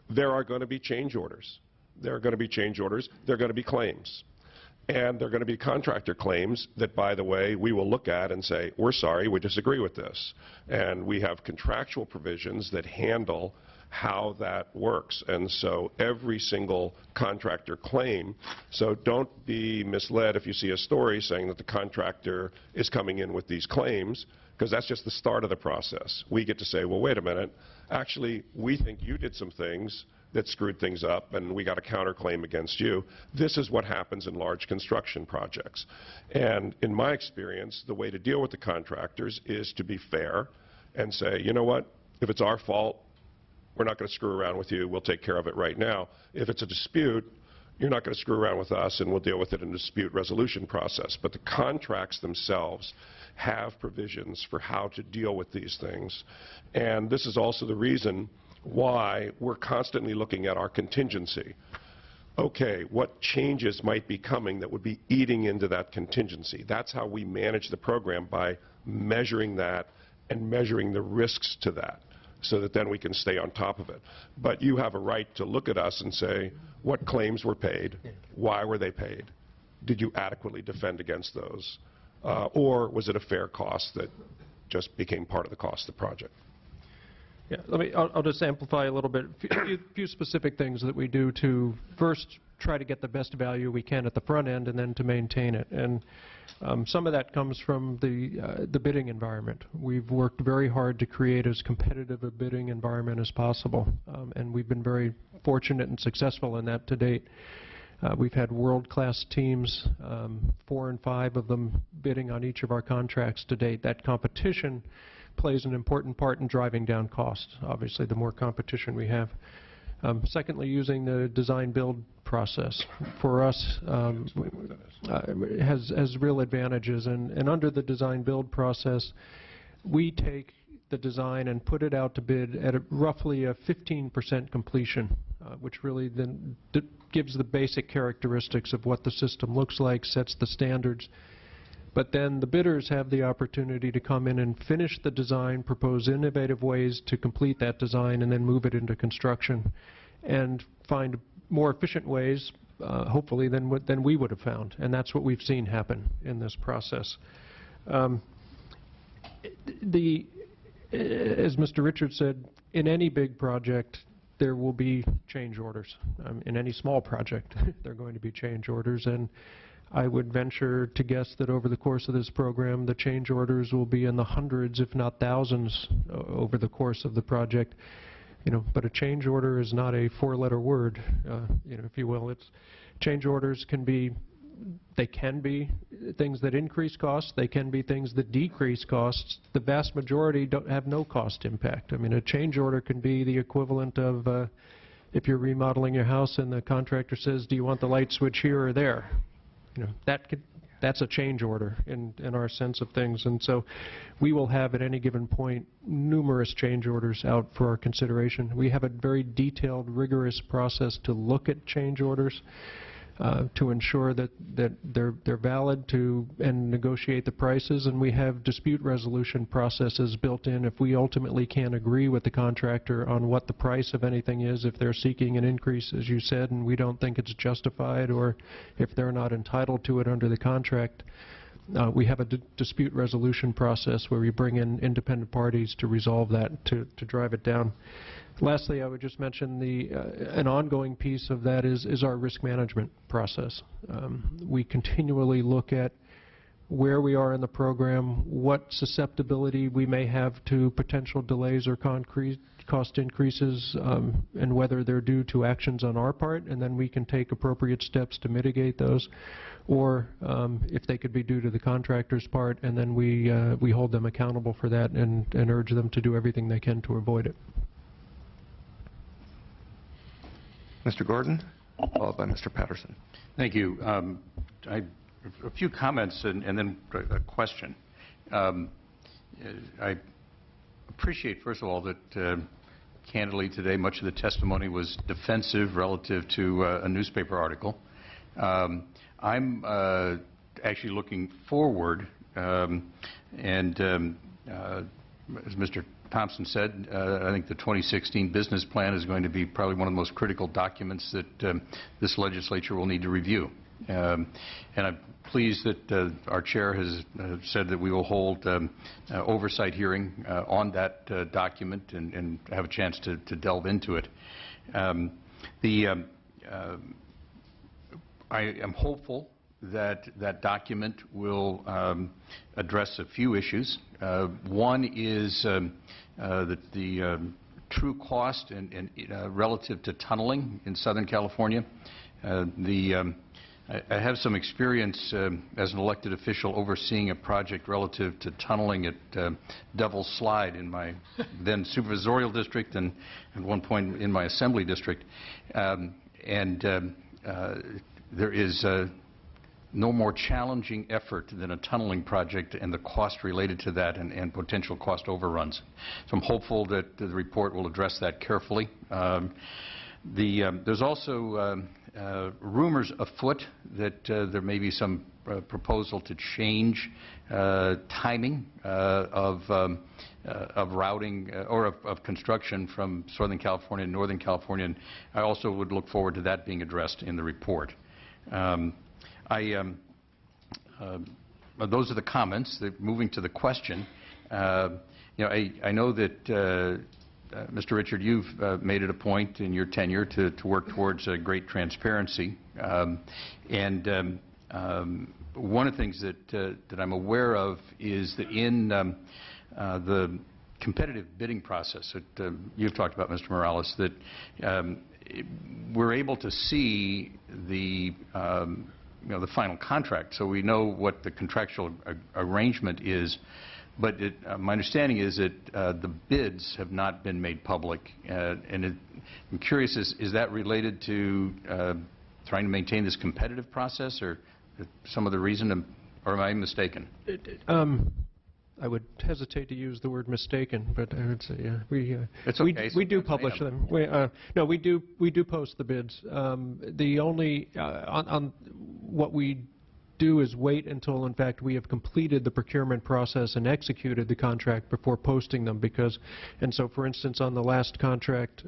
S3: There are going to be change orders. There are going to be change orders. There are going to be claims. And there are going to be contractor claims that, by the way, we will look at and say, we're sorry, we disagree with this. And we have contractual provisions that handle how that works. And so every single contractor claim, so don't be misled if you see a story saying that the contractor is coming in with these claims, because that's just the start of the process. We get to say, well, wait a minute, actually, we think you did some things that screwed things up, and we got a counterclaim against you. This is what happens in large construction projects. And in my experience, the way to deal with the contractors is to be fair and say, you know what, if it's our fault, we're not going to screw around with you. We'll take care of it right now. If it's a dispute, you're not going to screw around with us, and we'll deal with it in a dispute resolution process. But the contracts themselves have provisions for how to deal with these things. And this is also the reason why we're constantly looking at our contingency. Okay, what changes might be coming that would be eating into that contingency? That's how we manage the program, by measuring that and measuring the risks to that, so that then we can stay on top of it. But you have a right to look at us and say, what claims were paid? Why were they paid? Did you adequately defend against those? Or was it a fair cost that just became part of the cost of the project?
S5: Yeah, I'll just amplify a little bit. A few specific things that we do to first try to get the best value we can at the front end, and then to maintain it. And some of that comes from the bidding environment. We've worked very hard to create as competitive a bidding environment as possible, and we've been very fortunate and successful in that to date. We've had world-class teams, 4 and 5 of them bidding on each of our contracts to date. That competition plays an important part in driving down costs. Obviously, the more competition we have. Secondly, using the design-build process for us has real advantages. And under the design-build process, we take the design and put it out to bid at roughly a 15% completion, which really then gives the basic characteristics of what the system looks like, sets the standards. But then the bidders have the opportunity to come in and finish the design, propose innovative ways to complete that design, and then move it into construction, and find more efficient ways, hopefully, than we would have found. And that's what we've seen happen in this process. As Mr. Richards said, in any big project, there will be change orders. In any small project, there are going to be change orders, and I would venture to guess that over the course of this program, the change orders will be in the hundreds, if not thousands, over the course of the project. But a change order is not a four-letter word, if you will. Change orders can be things that increase costs. They can be things that decrease costs. The vast majority don't have no cost impact. A change order can be the equivalent of if you're remodeling your house and the contractor says, do you want the light switch here or there? That's a change order in our sense of things. And so we will have at any given point numerous change orders out for our consideration. We have a very detailed, rigorous process to look at change orders to ensure that they're valid and negotiate the prices, and we have dispute resolution processes built in if we ultimately can't agree with the contractor on what the price of anything is, if they're seeking an increase, as you said, and we don't think it's justified, or if they're not entitled to it under the contract. We have a dispute resolution process where we bring in independent parties to resolve that, to drive it down. Lastly, I would just mention an ongoing piece of that is our risk management process. We continually look at where we are in the program, what susceptibility we may have to potential delays or cost increases, and whether they're due to actions on our part, and then we can take appropriate steps to mitigate those, or if they could be due to the contractor's part, and then we hold them accountable for that and urge them to do everything they can to avoid it.
S1: Mr. Gordon, followed by Mr. Patterson.
S9: Thank you. A few comments and then a question. I appreciate, first of all, that candidly today much of the testimony was defensive relative to a newspaper article. I'm actually looking forward, and as Mr. Thompson said, I think the 2016 business plan is going to be probably one of the most critical documents that this legislature will need to review. And I'm pleased that our chair has said that we will hold an oversight hearing on that document and have a chance to delve into it. I am hopeful that that document will address a few issues. One is the true cost and relative to tunneling in Southern California. I have some experience as an elected official overseeing a project relative to tunneling at Devil's Slide in my then supervisorial district and at one point in my assembly district. There is no more challenging effort than a tunneling project and the cost related to that and potential cost overruns. So I'm hopeful that the report will address that carefully. There's also rumors afoot that there may be some proposal to change timing of routing or of construction from Southern California to Northern California, and I also would look forward to that being addressed in the report. Those are the comments. Moving to the question, I know that Mr. Richard, you've made it a point in your tenure to work towards great transparency, and one of the things that I'm aware of is that in the competitive bidding process that you've talked about, Mr. Morales, that we're able to see the final contract, so we know what the contractual arrangement is. But my understanding is that the bids have not been made public, and I'm curious: is that related to trying to maintain this competitive process, or some other reason, or am I mistaken?
S5: I would hesitate to use the word mistaken, but I would say
S9: It's okay.
S5: we do publish them. No, we do post the bids. The only on what we do is wait until, in fact, we have completed the procurement process and executed the contract before posting them, and so, for instance, on the last contract,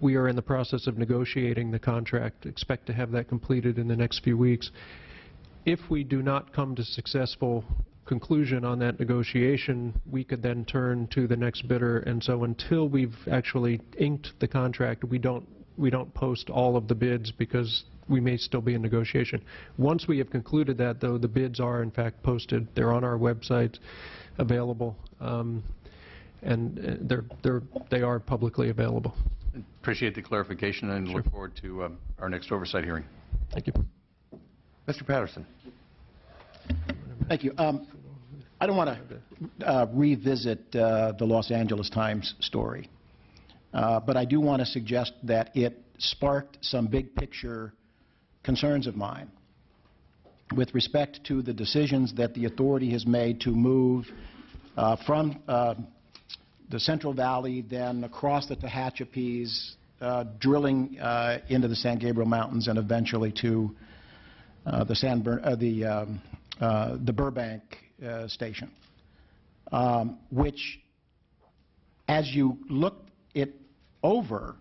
S5: we are in the process of negotiating the contract, expect to have that completed in the next few weeks. If we do not come to successful conclusion on that negotiation, we could then turn to the next bidder. And so until we've actually inked the contract, we don't post all of the bids because we may still be in negotiation. Once we have concluded that, though, the bids are in fact posted. They're on our website, available, and they are publicly available.
S9: Appreciate the clarification and look forward to our next oversight hearing.
S5: Thank you.
S1: Mr. Patterson.
S4: Thank you. I don't want to revisit the Los Angeles Times story, but I do want to suggest that it sparked some big picture concerns of mine with respect to the decisions that the authority has made to move from the Central Valley, then across the Tehachapi's, drilling into the San Gabriel Mountains, and eventually to the Burbank station, which, as you look it over,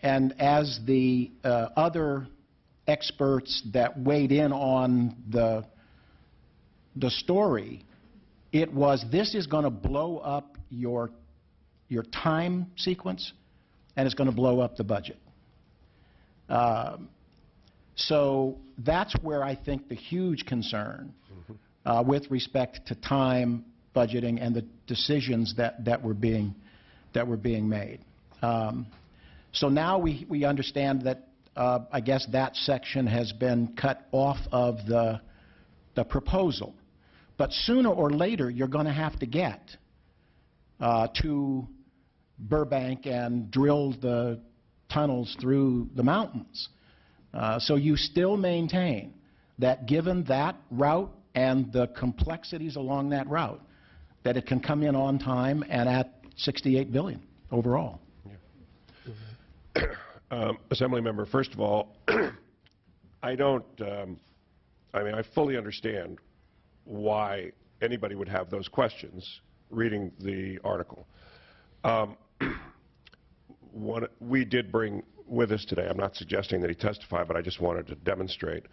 S4: and as the other experts that weighed in on the story, it was, this is going to blow up your time sequence, and it's going to blow up the budget. So that's where I think the huge concern with respect to time, budgeting, and the decisions that were being made. So now we understand that I guess that section has been cut off of the proposal. But sooner or later, you're going to have to get to Burbank and drill the tunnels through the mountains. So you still maintain that given that route and the complexities along that route, that it can come in on time and at $68 billion overall.
S3: Assembly member, first of all, I fully understand why anybody would have those questions reading the article. We did bring with us today, I'm not suggesting that he testify, but I just wanted to demonstrate.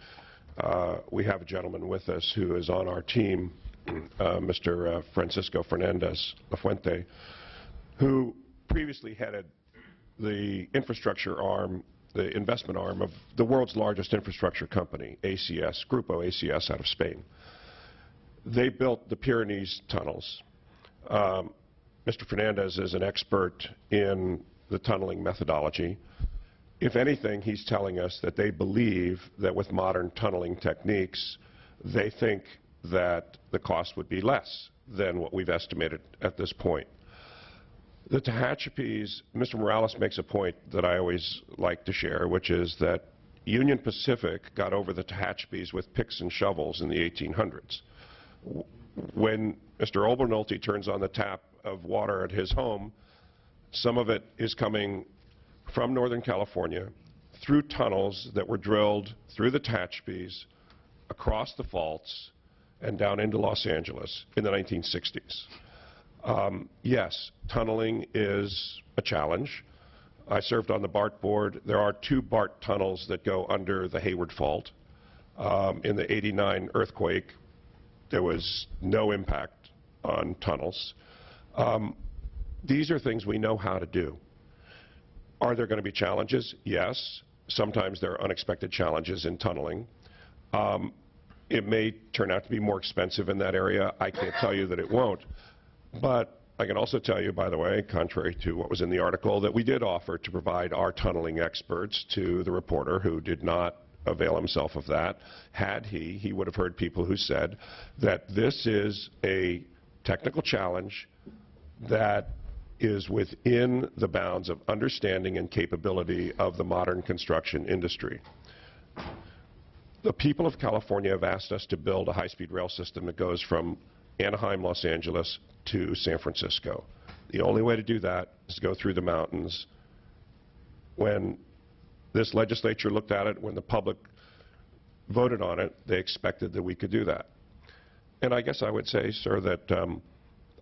S3: We have a gentleman with us who is on our team, Mr. Francisco Fernandez Lafuente, who previously headed the infrastructure arm, the investment arm of the world's largest infrastructure company, ACS, Grupo ACS out of Spain. They built the Pyrenees tunnels. Mr. Fernandez is an expert in the tunneling methodology. If anything, he's telling us that they believe that with modern tunneling techniques, they think that the cost would be less than what we've estimated at this point. The Tehachapis, Mr. Morales makes a point that I always like to share, which is that Union Pacific got over the Tehachapis with picks and shovels in the 1800s. When Mr. Obernolte turns on the tap of water at his home, some of it is coming from Northern California through tunnels that were drilled through the Tehachapis, across the faults, and down into Los Angeles in the 1960s. Yes, tunneling is a challenge. I served on the BART board. There are 2 BART tunnels that go under the Hayward Fault. In the '89 earthquake, there was no impact on tunnels. These are things we know how to do. Are there going to be challenges? Yes. Sometimes there are unexpected challenges in tunneling. It may turn out to be more expensive in that area. I can't tell you that it won't. But I can also tell you, by the way, contrary to what was in the article, that we did offer to provide our tunneling experts to the reporter, who did not avail himself of that. Had he would have heard people who said that this is a technical challenge that is within the bounds of understanding and capability of the modern construction industry. The people of California have asked us to build a high-speed rail system that goes from Anaheim, Los Angeles to San Francisco. The only way to do that is to go through the mountains. When this legislature looked at it, when the public voted on it, they expected that we could do that. And I guess I would say, sir, that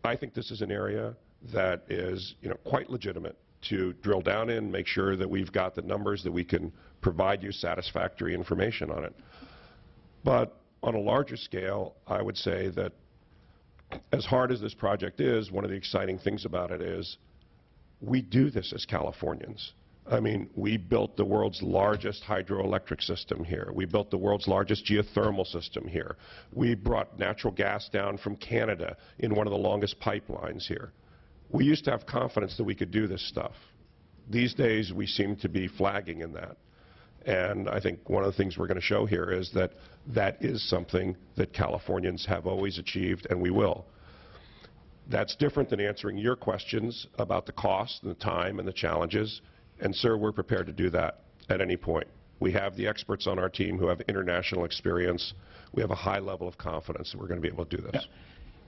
S3: I think this is an area that is, quite legitimate to drill down in, make sure that we've got the numbers, that we can provide you satisfactory information on it. But on a larger scale, I would say that as hard as this project is, one of the exciting things about it is we do this as Californians. I mean, we built the world's largest hydroelectric system here. We built the world's largest geothermal system here. We brought natural gas down from Canada in one of the longest pipelines here. We used to have confidence that we could do this stuff. These days, we seem to be flagging in that. And I think one of the things we're going to show here is that that is something that Californians have always achieved, and we will. That's different than answering your questions about the cost and the time and the challenges. And, sir, we're prepared to do that at any point. We have the experts on our team who have international experience. We have a high level of confidence that we're going to be able to do this.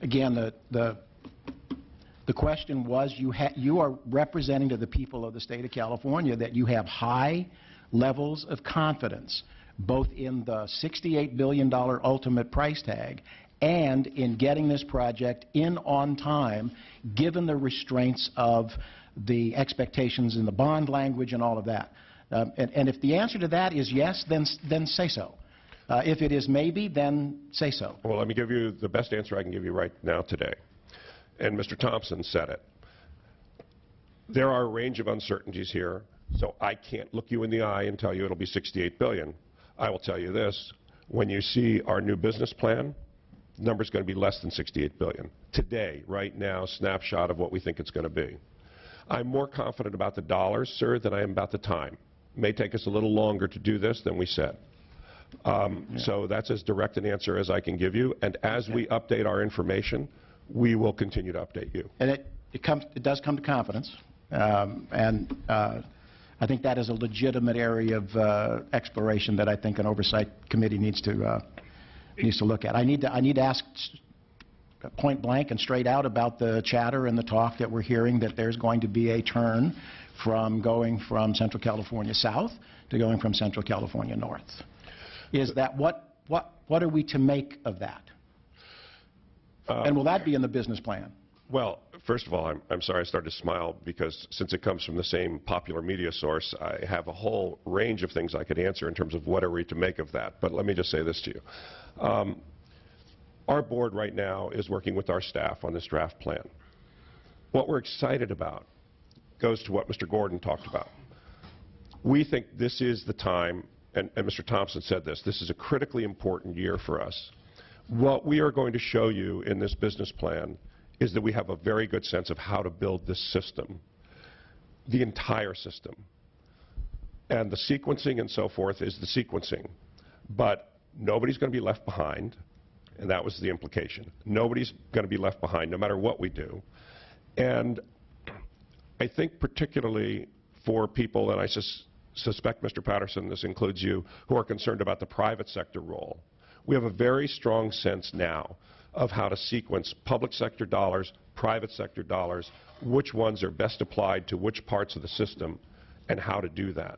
S4: Again, the question was, you are representing to the people of the state of California that you have high levels of confidence, both in the $68 billion ultimate price tag and in getting this project in on time, given the restraints of the expectations in the bond language and all of that. And if the answer to that is yes, then say so. If it is maybe, then say so.
S3: Well, let me give you the best answer I can give you right now today. And Mr. Thompson said it. There are a range of uncertainties here, so I can't look you in the eye and tell you it'll be $68 billion. I will tell you this. When you see our new business plan, the number's going to be less than $68 billion. Today, right now, snapshot of what we think it's going to be. I'm more confident about the dollars, sir, than I am about the time. It may take us a little longer to do this than we said. So that's as direct an answer as I can give you. And as we update our information, we will continue to update you.
S4: And it does come to confidence. I think that is a legitimate area of exploration that I think an oversight committee needs to look at. I need to ask point blank and straight out about the chatter and the talk that we're hearing that there's going to be a turn from going from Central California south to going from Central California north. Is that what are we to make of that? And will that be in the business plan?
S3: Well, first of all, I'm sorry I started to smile because since it comes from the same popular media source, I have a whole range of things I could answer in terms of what are we to make of that. But let me just say this to you. Our board right now is working with our staff on this draft plan. What we're excited about goes to what Mr. Gordon talked about. We think this is the time, and Mr. Thompson said this is a critically important year for us. What we are going to show you in this business plan is that we have a very good sense of how to build this system, the entire system. And the sequencing and so forth is the sequencing. But nobody's going to be left behind, and that was the implication. Nobody's going to be left behind no matter what we do. And I think particularly for people, and I suspect, Mr. Patterson, this includes you, who are concerned about the private sector role, we have a very strong sense now of how to sequence public sector dollars, private sector dollars, which ones are best applied to which parts of the system, and how to do that.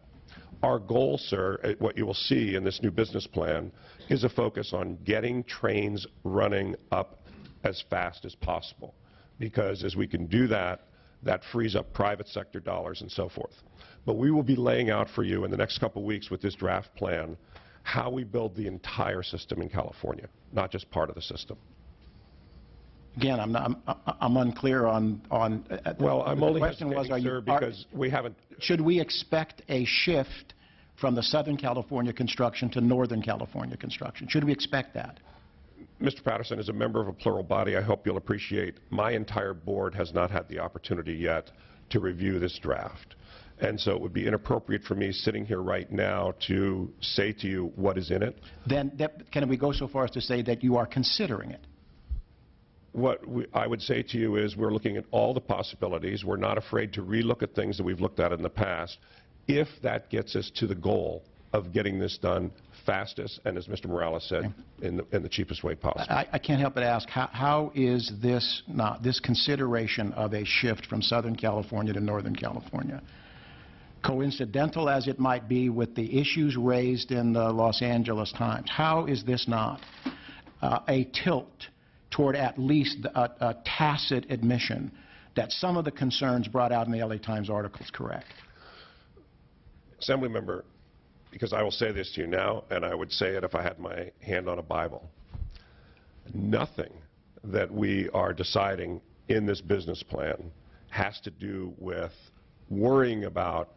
S3: Our goal, sir, what you will see in this new business plan, is a focus on getting trains running up as fast as possible. Because as we can do that, that frees up private sector dollars and so forth. But we will be laying out for you in the next couple weeks with this draft plan how we build the entire system in California, not just part of the system.
S4: Again, I'm unclear on.
S3: Well, I'm only
S4: question was,
S3: hesitating, sir, because we haven't.
S4: Should we expect a shift from the Southern California construction to Northern California construction? Should we expect that?
S3: Mr. Patterson, as a member of a plural body, I hope you'll appreciate my entire board has not had the opportunity yet to review this draft. And so it would be inappropriate for me sitting here right now to say to you what is in it.
S4: Then can we go so far as to say that you are considering it?
S3: What I would say to you is we're looking at all the possibilities. We're not afraid to relook at things that we've looked at in the past if that gets us to the goal of getting this done fastest and, as Mr. Morales said, in the cheapest way possible.
S4: I can't help but ask, how is this consideration of a shift from Southern California to Northern California, coincidental as it might be with the issues raised in the Los Angeles Times, how is this not a tilt toward at least a tacit admission that some of the concerns brought out in the LA Times article is correct?
S3: Assembly member, because I will say this to you now, and I would say it if I had my hand on a Bible. Nothing that we are deciding in this business plan has to do with worrying about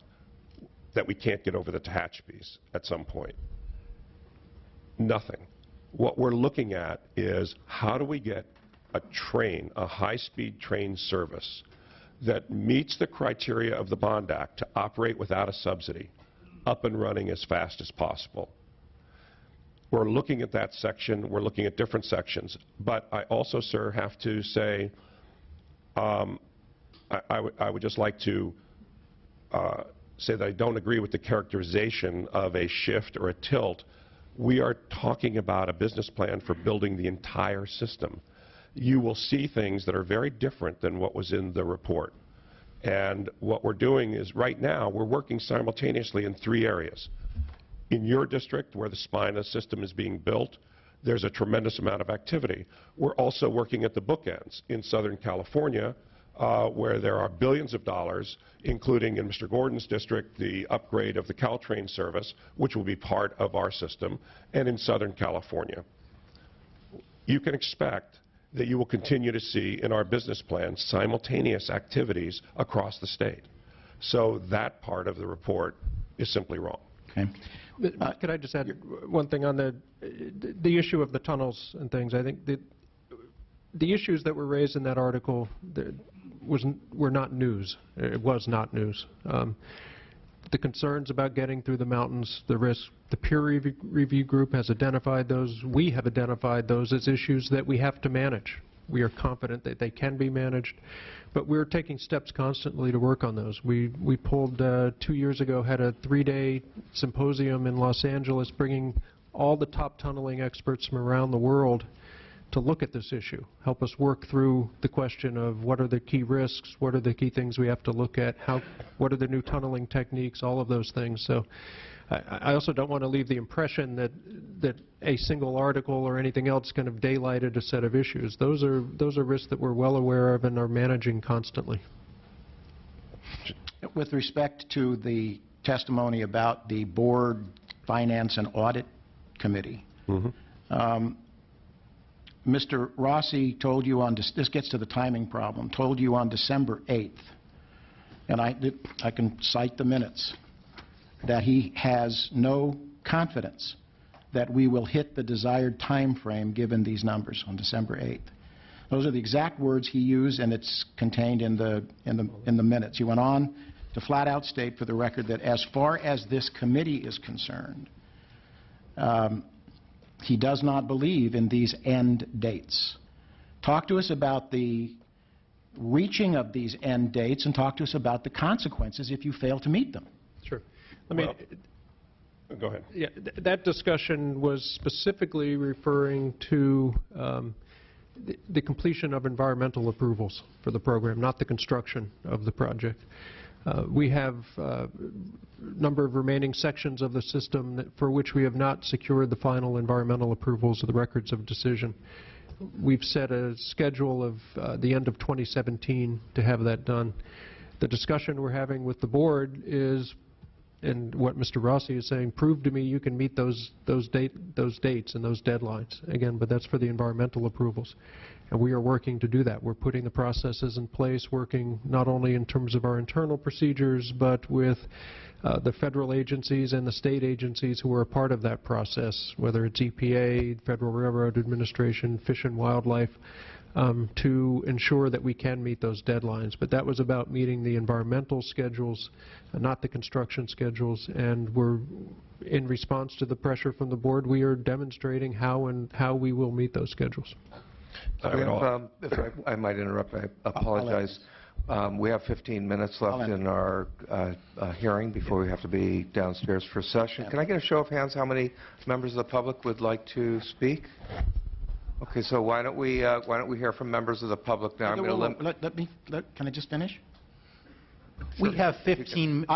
S3: that we can't get over the Tehachapi's at some point. Nothing. What we're looking at is how do we get a train, a high-speed train service that meets the criteria of the Bond Act to operate without a subsidy, up and running as fast as possible. We're looking at that section. We're looking at different sections. But I also, sir, have to say I would just like to say that I don't agree with the characterization of a shift or a tilt. We are talking about a business plan for building the entire system. You will see things that are very different than what was in the report. And what we're doing is right now we're working simultaneously in 3 areas. In your district, where the spine of the system is being built, there's a tremendous amount of activity. We're also working at the bookends in Southern California, where there are billions of dollars, including in Mr. Gordon's district, the upgrade of the Caltrain service, which will be part of our system, and in Southern California. You can expect that you will continue to see in our business plan simultaneous activities across the state. So that part of the report is simply wrong.
S4: Okay.
S5: Could I just add one thing on the issue of the tunnels and things? I think that the issues that were raised in that article were not news. It was not news. The concerns about getting through the mountains, the risk, the peer review group has identified those. We have identified those as issues that we have to manage. We are confident that they can be managed, but we're taking steps constantly to work on those. We pulled 2 years ago, had a 3-day symposium in Los Angeles, bringing all the top tunneling experts from around the world to look at this issue, help us work through the question of what are the key risks, what are the key things we have to look at, what are the new tunneling techniques, all of those things. So I also don't want to leave the impression that a single article or anything else kind of daylighted a set of issues. Those are risks that we're well aware of and are managing constantly.
S4: With respect to the testimony about the Board Finance and Audit Committee, Mr. Rossi told you on, this gets to the timing problem, told you on December 8th, and I can cite the minutes, that he has no confidence that we will hit the desired time frame given these numbers on December 8th. Those are the exact words he used, and it's contained in the minutes. He went on to flat out state for the record that as far as this committee is concerned, he does not believe in these end dates. Talk to us about the reaching of these end dates, and talk to us about the consequences if you fail to meet them.
S5: Sure.
S3: Go ahead.
S5: Yeah, that discussion was specifically referring to the completion of environmental approvals for the program, not the construction of the project. We have a number of remaining sections of the system for which we have not secured the final environmental approvals of the records of decision. We've set a schedule of the end of 2017 to have that done. The discussion we're having with the board is, and what Mr. Rossi is saying, prove to me you can meet those dates and those deadlines. Again, but that's for the environmental approvals. And we are working to do that. We're putting the processes in place, working not only in terms of our internal procedures, but with the federal agencies and the state agencies who are a part of that process, whether it's EPA, Federal Railroad Administration, Fish and Wildlife, to ensure that we can meet those deadlines. But that was about meeting the environmental schedules, not the construction schedules. And we're, in response to the pressure from the board, we are demonstrating how we will meet those schedules.
S1: If I might interrupt, I apologize. We have 15 minutes left in our hearing before we have to be downstairs for session. Can I get a show of hands how many members of the public would like to speak? Okay, so why don't we hear from members of the public now?
S4: Can I just finish?
S8: We have 15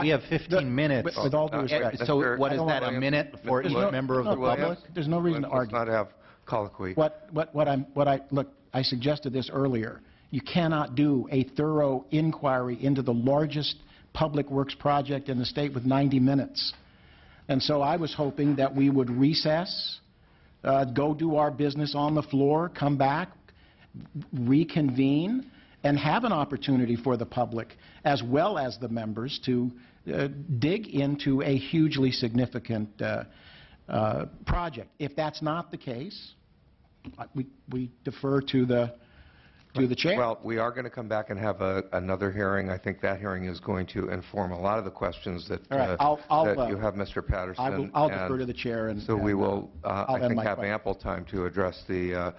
S8: minutes.
S4: With all due respect.
S8: So what is that, a minute for each member of the public?
S4: There's no reason to argue.
S1: Let's not have colloquy.
S4: I suggested this earlier. You cannot do a thorough inquiry into the largest public works project in the state with 90 minutes. And so I was hoping that we would recess, go do our business on the floor, come back, reconvene and have an opportunity for the public as well as the members to dig into a hugely significant project. If that's not the case, we defer to the chair.
S1: Well, we are going to come back and have another hearing. I think that hearing is going to inform a lot of the questions that,
S4: All right,
S1: that you have, Mr. Patterson.
S4: I'll defer to the chair. And
S1: so we will, I think, have
S4: question.
S1: ample time to address the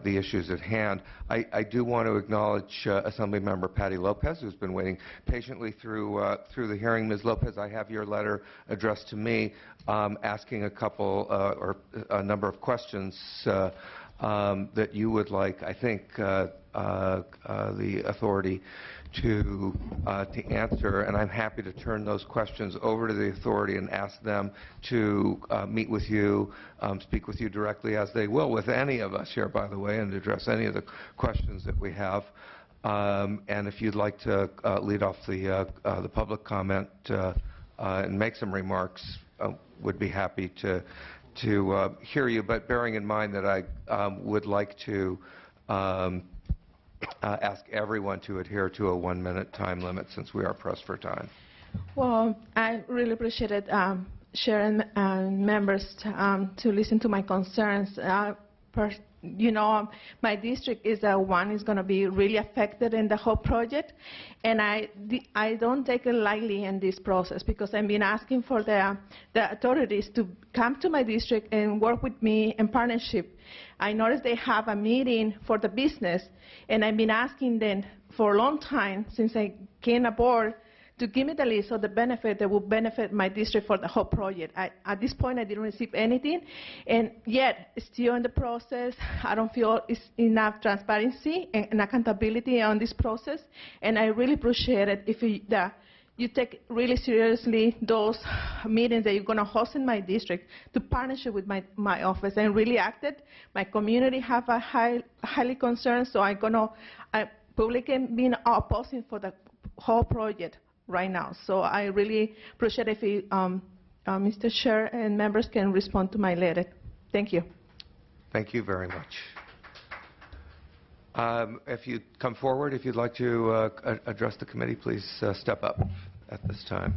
S1: issues at hand. I do want to acknowledge Assemblymember Patty Lopez, who's been waiting patiently through the hearing. Ms. Lopez, I have your letter addressed to me asking a couple or a number of questions that you would like, I think, the authority to answer, and I'm happy to turn those questions over to the authority and ask them to meet with you, speak with you directly, as they will with any of us here, by the way, and address any of the questions that we have. And if you'd like to lead off the public comment and make some remarks, would be happy to hear you, but bearing in mind that I would like to ask everyone to adhere to a 1-minute time limit since we are pressed for time.
S10: Well, I really appreciate it, Chair and members, to listen to my concerns. You know, my district is one is going to be really affected in the whole project, and I don't take it lightly in this process because I've been asking for the authorities to come to my district and work with me in partnership. I noticed they have a meeting for the business, and I've been asking them for a long time since I came aboard to give me the list of the benefit that will benefit my district for the whole project. At this point, I didn't receive anything, and yet, still in the process, I don't feel it's enough transparency and accountability on this process, and I really appreciate it if you take really seriously those meetings that you're going to host in my district to partnership with my office and really acted. My community have a highly concerned, so I'm going to publicly be opposing for the whole project right now. So I really appreciate if Mr. Chair and members can respond to my letter. Thank you.
S1: Thank you very much. If you come forward, if you'd like to address the committee, please step up at this time.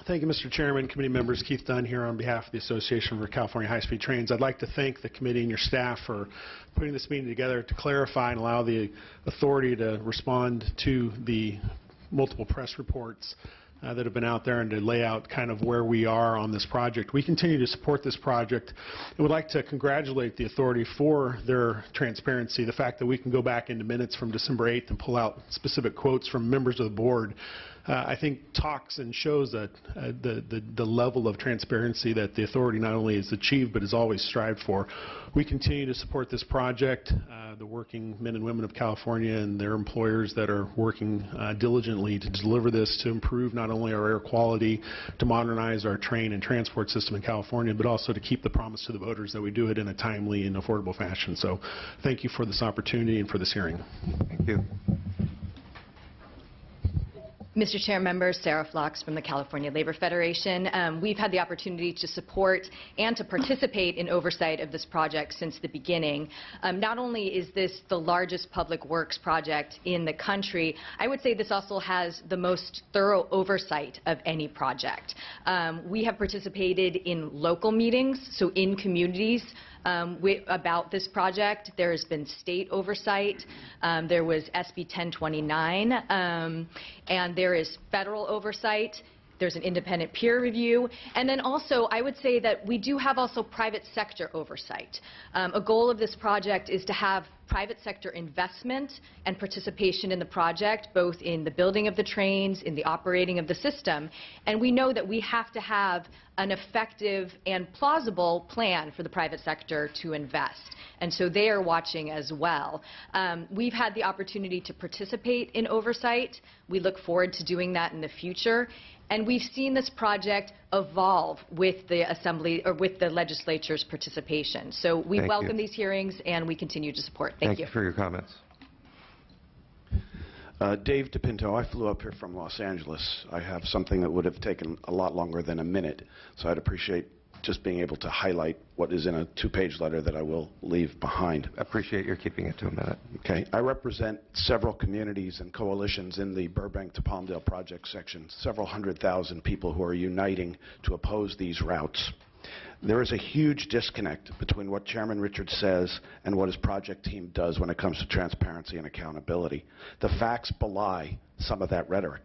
S11: Thank you, Mr. Chairman, committee members. Keith Dunn here on behalf of the Association for California High-Speed Trains. I'd like to thank the committee and your staff for putting this meeting together to clarify and allow the authority to respond to the multiple press reports that have been out there and to lay out kind of where we are on this project. We continue to support this project and would like to congratulate the authority for their transparency, the fact that we can go back into minutes from December 8th and pull out specific quotes from members of the board. I think talks and shows that the level of transparency that the authority not only has achieved but has always strived for. We continue to support this project, the working men and women of California and their employers that are working diligently to deliver this, to improve not only our air quality, to modernize our train and transport system in California, but also to keep the promise to the voters that we do it in a timely and affordable fashion. So thank you for this opportunity and for this hearing.
S1: Thank you.
S12: Mr. Chair, members, Sarah Flox from the California Labor Federation. We've had the opportunity to support and to participate in oversight of this project since the beginning. Not only is this the largest public works project in the country, I would say this also has the most thorough oversight of any project. We have participated in local meetings, so in communities, about this project. There has been state oversight. There was SB 1029, and there is federal oversight. There's an independent peer review. And then also, I would say that we do have also private sector oversight. A goal of this project is to have private sector investment and participation in the project, both in the building of the trains, in the operating of the system. And we know that we have to have an effective and plausible plan for the private sector to invest. And so they are watching as well. We've had the opportunity to participate in oversight. We look forward to doing that in the future. And we've seen this project evolve with the Assembly, or with the legislature's participation. So we welcome these hearings, and we continue to support. Thank you.
S1: Thank you for your comments.
S13: Dave DePinto, I flew up here from Los Angeles. I have something that would have taken a lot longer than a minute, so I'd appreciate just being able to highlight what is in a two-page letter that I will leave behind.
S1: Appreciate your keeping it to a minute.
S13: Okay. I represent several communities and coalitions in the Burbank to Palmdale project section, several 100,000 people who are uniting to oppose these routes. There is a huge disconnect between what Chairman Richards says and what his project team does when it comes to transparency and accountability. The facts belie some of that rhetoric.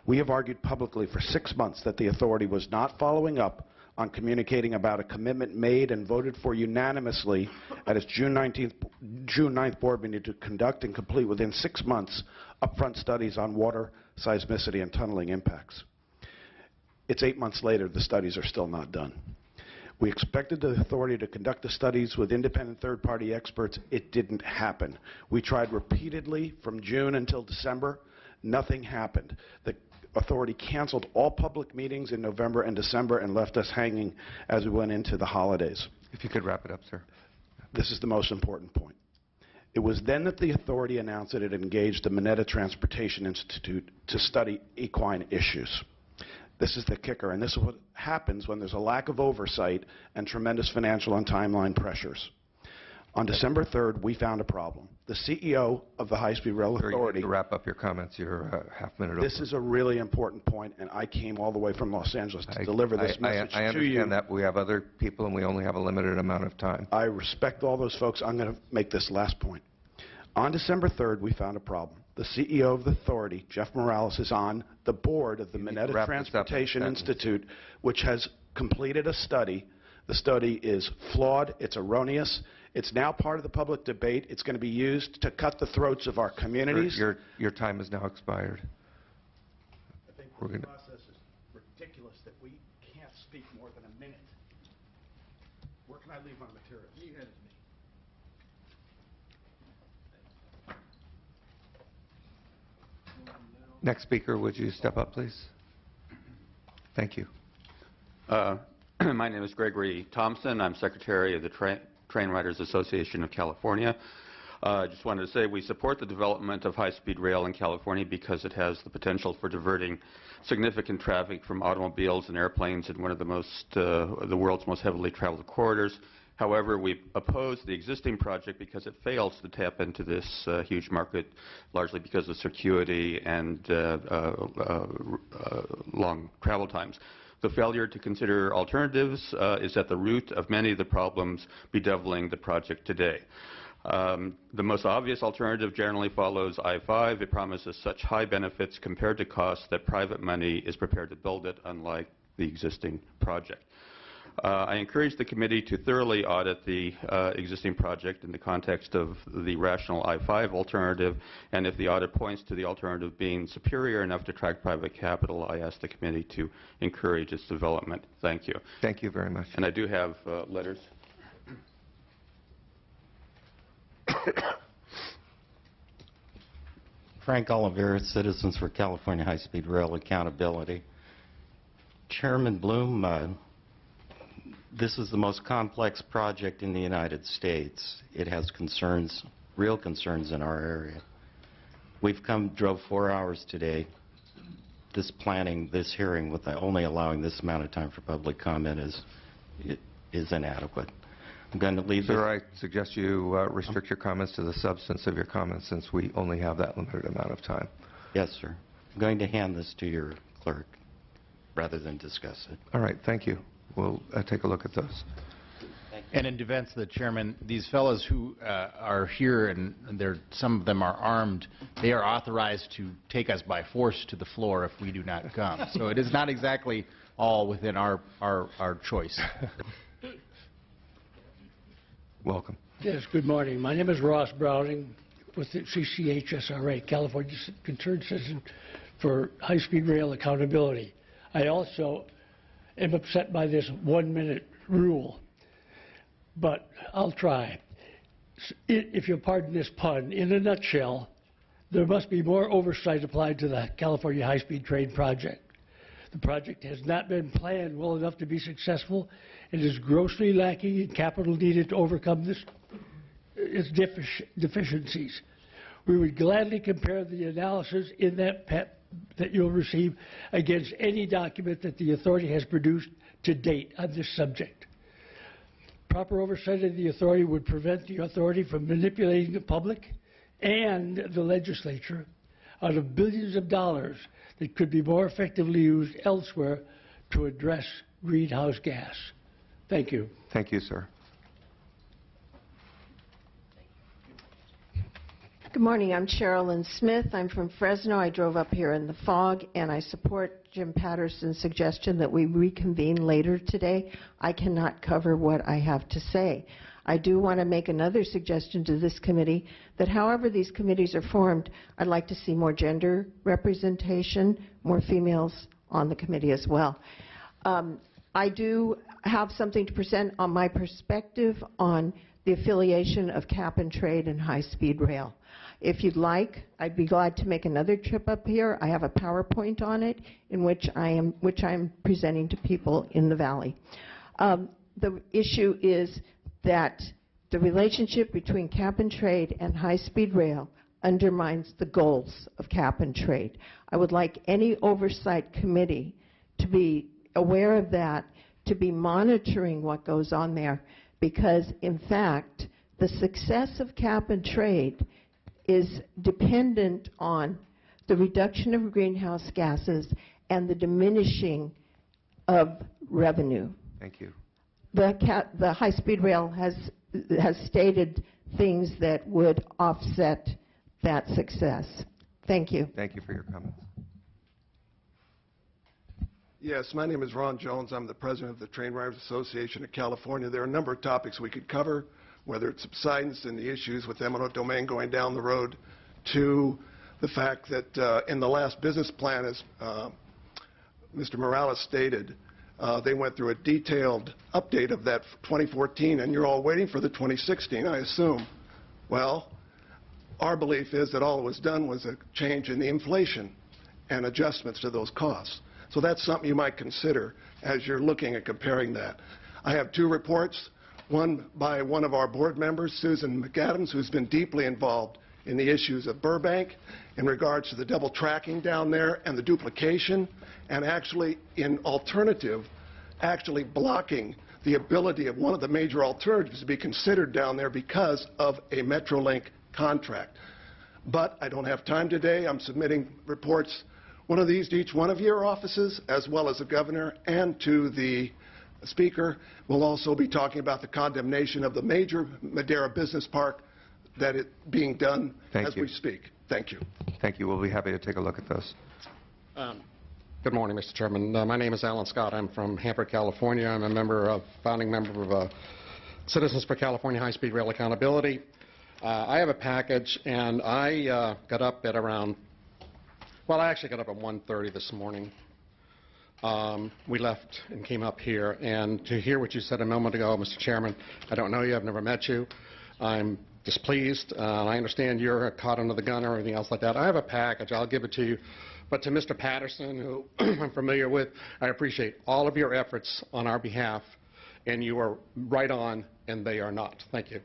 S13: We have argued publicly for 6 months that the authority was not following up on communicating about a commitment made and voted for unanimously at its June 9th board meeting to conduct and complete within 6 months upfront studies on water, seismicity, and tunneling impacts. It's 8 months later, the studies are still not done. We expected the authority to conduct the studies with independent third-party experts. It didn't happen. We tried repeatedly from June until December. Nothing happened. The authority canceled all public meetings in November and December and left us hanging as we went into the holidays.
S1: If you could wrap it up, sir.
S13: This is the most important point. It was then that the authority announced that it engaged the Mineta Transportation Institute to study equine issues. This is the kicker, and this is what happens when there's a lack of oversight and tremendous financial and timeline pressures. On December 3rd, we found a problem. The CEO of the High-Speed Rail Authority...
S1: To wrap up your comments, you're half-minute over.
S13: This is a really important point, and I came all the way from Los Angeles to deliver this message to you.
S1: I understand that. We have other people, and we only have a limited amount of time.
S13: I respect all those folks. I'm going to make this last point. On December 3rd, we found a problem. The CEO of the authority, Jeff Morales, is on the board of the Mineta Transportation Institute, which has completed a study. The study is flawed. It's erroneous. It's now part of the public debate. It's going to be used to cut the throats of our communities.
S1: Your time has now expired.
S13: I think the process is ridiculous that we can't speak more than a minute. Where can I leave my materials? You had it to me.
S1: Next speaker, would you step up, please? Thank you.
S14: My name is Gregory Thompson. I'm Secretary of the Train Riders Association of California. I just wanted to say we support the development of high-speed rail in California because it has the potential for diverting significant traffic from automobiles and airplanes in one of the world's most heavily traveled corridors. However, we oppose the existing project because it fails to tap into this huge market, largely because of circuity and long travel times. The failure to consider alternatives is at the root of many of the problems bedeviling the project today. The most obvious alternative generally follows I-5. It promises such high benefits compared to costs that private money is prepared to build it, unlike the existing project. I encourage the committee to thoroughly audit the existing project in the context of the rational I-5 alternative, and if the audit points to the alternative being superior enough to attract private capital, I ask the committee to encourage its development. Thank you.
S1: Thank you very much.
S14: And I do have letters.
S15: Frank Oliveira, Citizens for California High-Speed Rail Accountability. Chairman Bloom, this is the most complex project in the United States. It has concerns, real concerns in our area. We've drove 4 hours today. This hearing with only allowing this amount of time for public comment is inadequate. I'm going to leave
S1: Sir, I suggest you restrict your comments to the substance of your comments since we only have that limited amount of time.
S15: Yes, sir. I'm going to hand this to your clerk rather than discuss it.
S1: All right, thank you. We'll take a look at those.
S8: And in defense of the chairman, these fellows who are here, and some of them are armed, they are authorized to take us by force to the floor if we do not come. So it is not exactly all within our choice.
S1: Welcome.
S16: Yes, good morning. My name is Ross Browning with the CCHSRA, California Concerned Citizen for High-Speed Rail Accountability. I also am upset by this 1-minute rule, but I'll try. If you'll pardon this pun, in a nutshell, there must be more oversight applied to the California High-Speed Train project. The project has not been planned well enough to be successful and is grossly lacking in capital needed to overcome its deficiencies. We would gladly compare the analysis in that PEP that you'll receive against any document that the authority has produced to date on this subject. Proper oversight of the authority would prevent the authority from manipulating the public and the legislature out of billions of dollars that could be more effectively used elsewhere to address greenhouse gas. Thank you.
S1: Thank you, sir.
S17: Good morning. I'm Sherilyn Smith. I'm from Fresno. I drove up here in the fog, and I support Jim Patterson's suggestion that we reconvene later today. I cannot cover what I have to say. I do want to make another suggestion to this committee that however these committees are formed, I'd like to see more gender representation, more females on the committee as well. I do have something to present on my perspective on the affiliation of cap and trade and high-speed rail. If you'd like, I'd be glad to make another trip up here. I have a PowerPoint on it in which I'm presenting to people in the valley. The issue is that the relationship between cap and trade and high-speed rail undermines the goals of cap and trade. I would like any oversight committee to be aware of that, to be monitoring what goes on there, because in fact, the success of cap and trade is dependent on the reduction of greenhouse gases and the diminishing of revenue.
S1: Thank you.
S17: The high-speed rail has stated things that would offset that success. Thank you.
S1: Thank you for your comments.
S18: Yes, my name is Ron Jones. I'm the president of the Train Riders Association of California. There are a number of topics we could cover, whether it's subsidence and the issues with eminent domain going down the road, to the fact that in the last business plan, as Mr. Morales stated, they went through a detailed update of that 2014, and you're all waiting for the 2016, I assume. Well, our belief is that all that was done was a change in the inflation and adjustments to those costs. So that's something you might consider as you're looking at comparing that. I have two reports, one by one of our board members, Susan McAdams, who's been deeply involved in the issues of Burbank in regards to the double tracking down there and the duplication, and actually in alternative, actually blocking the ability of one of the major alternatives to be considered down there because of a Metrolink contract. But I don't have time today. I'm submitting reports, one of these to each one of your offices, as well as the governor and to the speaker. We'll also be talking about the condemnation of the major Madera Business Park that is being done as we speak. Thank you.
S1: Thank you. We'll be happy to take a look at those.
S19: Good morning, Mr. Chairman. My name is Alan Scott. I'm from Hanford, California. I'm a founding member of Citizens for California High-Speed Rail Accountability. I have a package, and I got up at around, well, I actually got up at 1:30 this morning. We left and came up here, and to hear what you said a moment ago, Mr. Chairman, I don't know you, I've never met you. I'm displeased. I understand you're caught under the gun or anything else like that. I have a package. I'll give it to you. But to Mr. Patterson, who I'm familiar with, I appreciate all of your efforts on our behalf, and you are right on, and they are not. Thank you.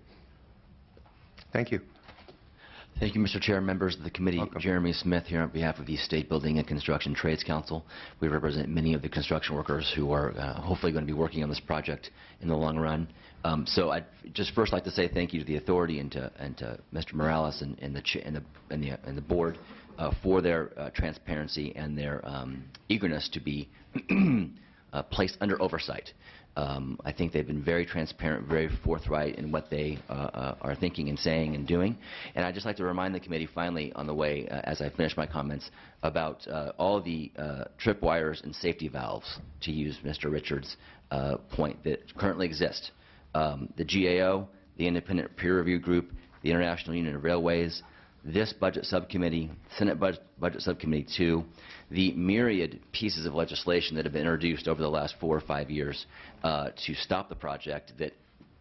S1: Thank you.
S20: Thank you, Mr. Chair, members of the committee.
S1: Welcome.
S20: Jeremy Smith here on behalf of the State Building and Construction Trades Council. We represent many of the construction workers who are hopefully going to be working on this project in the long run. So I'd just first like to say thank you to the authority and to Mr. Morales and the board for their transparency and their eagerness to be placed under oversight. I think they've been very transparent, very forthright in what they are thinking and saying and doing. And I'd just like to remind the committee finally on the way, as I finish my comments, about all the tripwires and safety valves, to use Mr. Richards' point, that currently exist. The GAO, the Independent Peer Review Group, the International Union of Railways, this budget subcommittee, Senate budget subcommittee 2, the myriad pieces of legislation that have been introduced over the last 4 or 5 years to stop the project that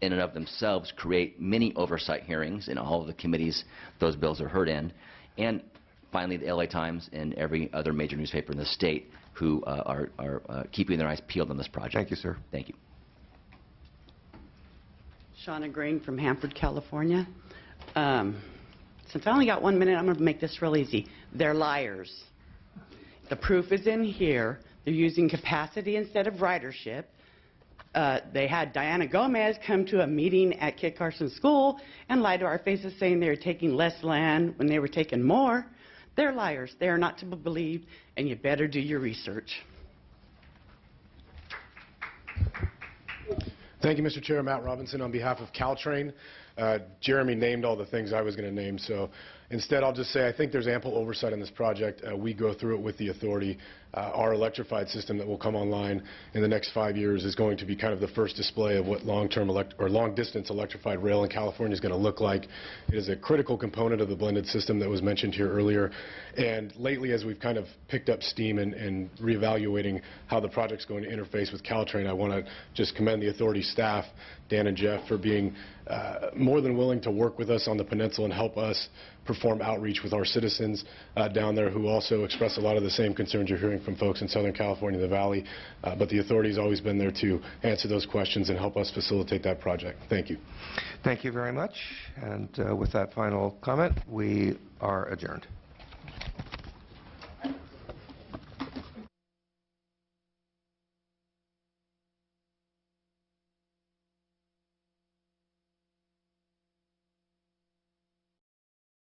S20: in and of themselves create many oversight hearings in all of the committees those bills are heard in, and finally the LA Times and every other major newspaper in the state who are keeping their eyes peeled on this project.
S1: Thank you, sir.
S20: Thank you.
S21: Shauna Green from Hanford, California. Since I only got 1 minute, I'm going to make this real easy. They're liars. The proof is in here. They're using capacity instead of ridership. They had Diana Gomez come to a meeting at Kit Carson School and lie to our faces saying they were taking less land when they were taking more. They're liars. They are not to be believed, and you better do your research.
S22: Thank you, Mr. Chair. Matt Robinson on behalf of Caltrain. Jeremy named all the things I was going to name, so instead I'll just say I think there's ample oversight on this project. We go through it with the authority. Our electrified system that will come online in the next 5 years is going to be kind of the first display of what long-distance electrified rail in California is going to look like. It is a critical component of the blended system that was mentioned here earlier. And lately, as we've kind of picked up steam and reevaluating how the project's going to interface with Caltrain, I want to just commend the authority staff, Dan and Jeff, for being more than willing to work with us on the peninsula and help us perform outreach with our citizens down there who also express a lot of the same concerns you're hearing from folks in Southern California, the Valley. But the authority's always been there to answer those questions and help us facilitate that project. Thank you.
S1: Thank you very much. And with that final comment, we are adjourned.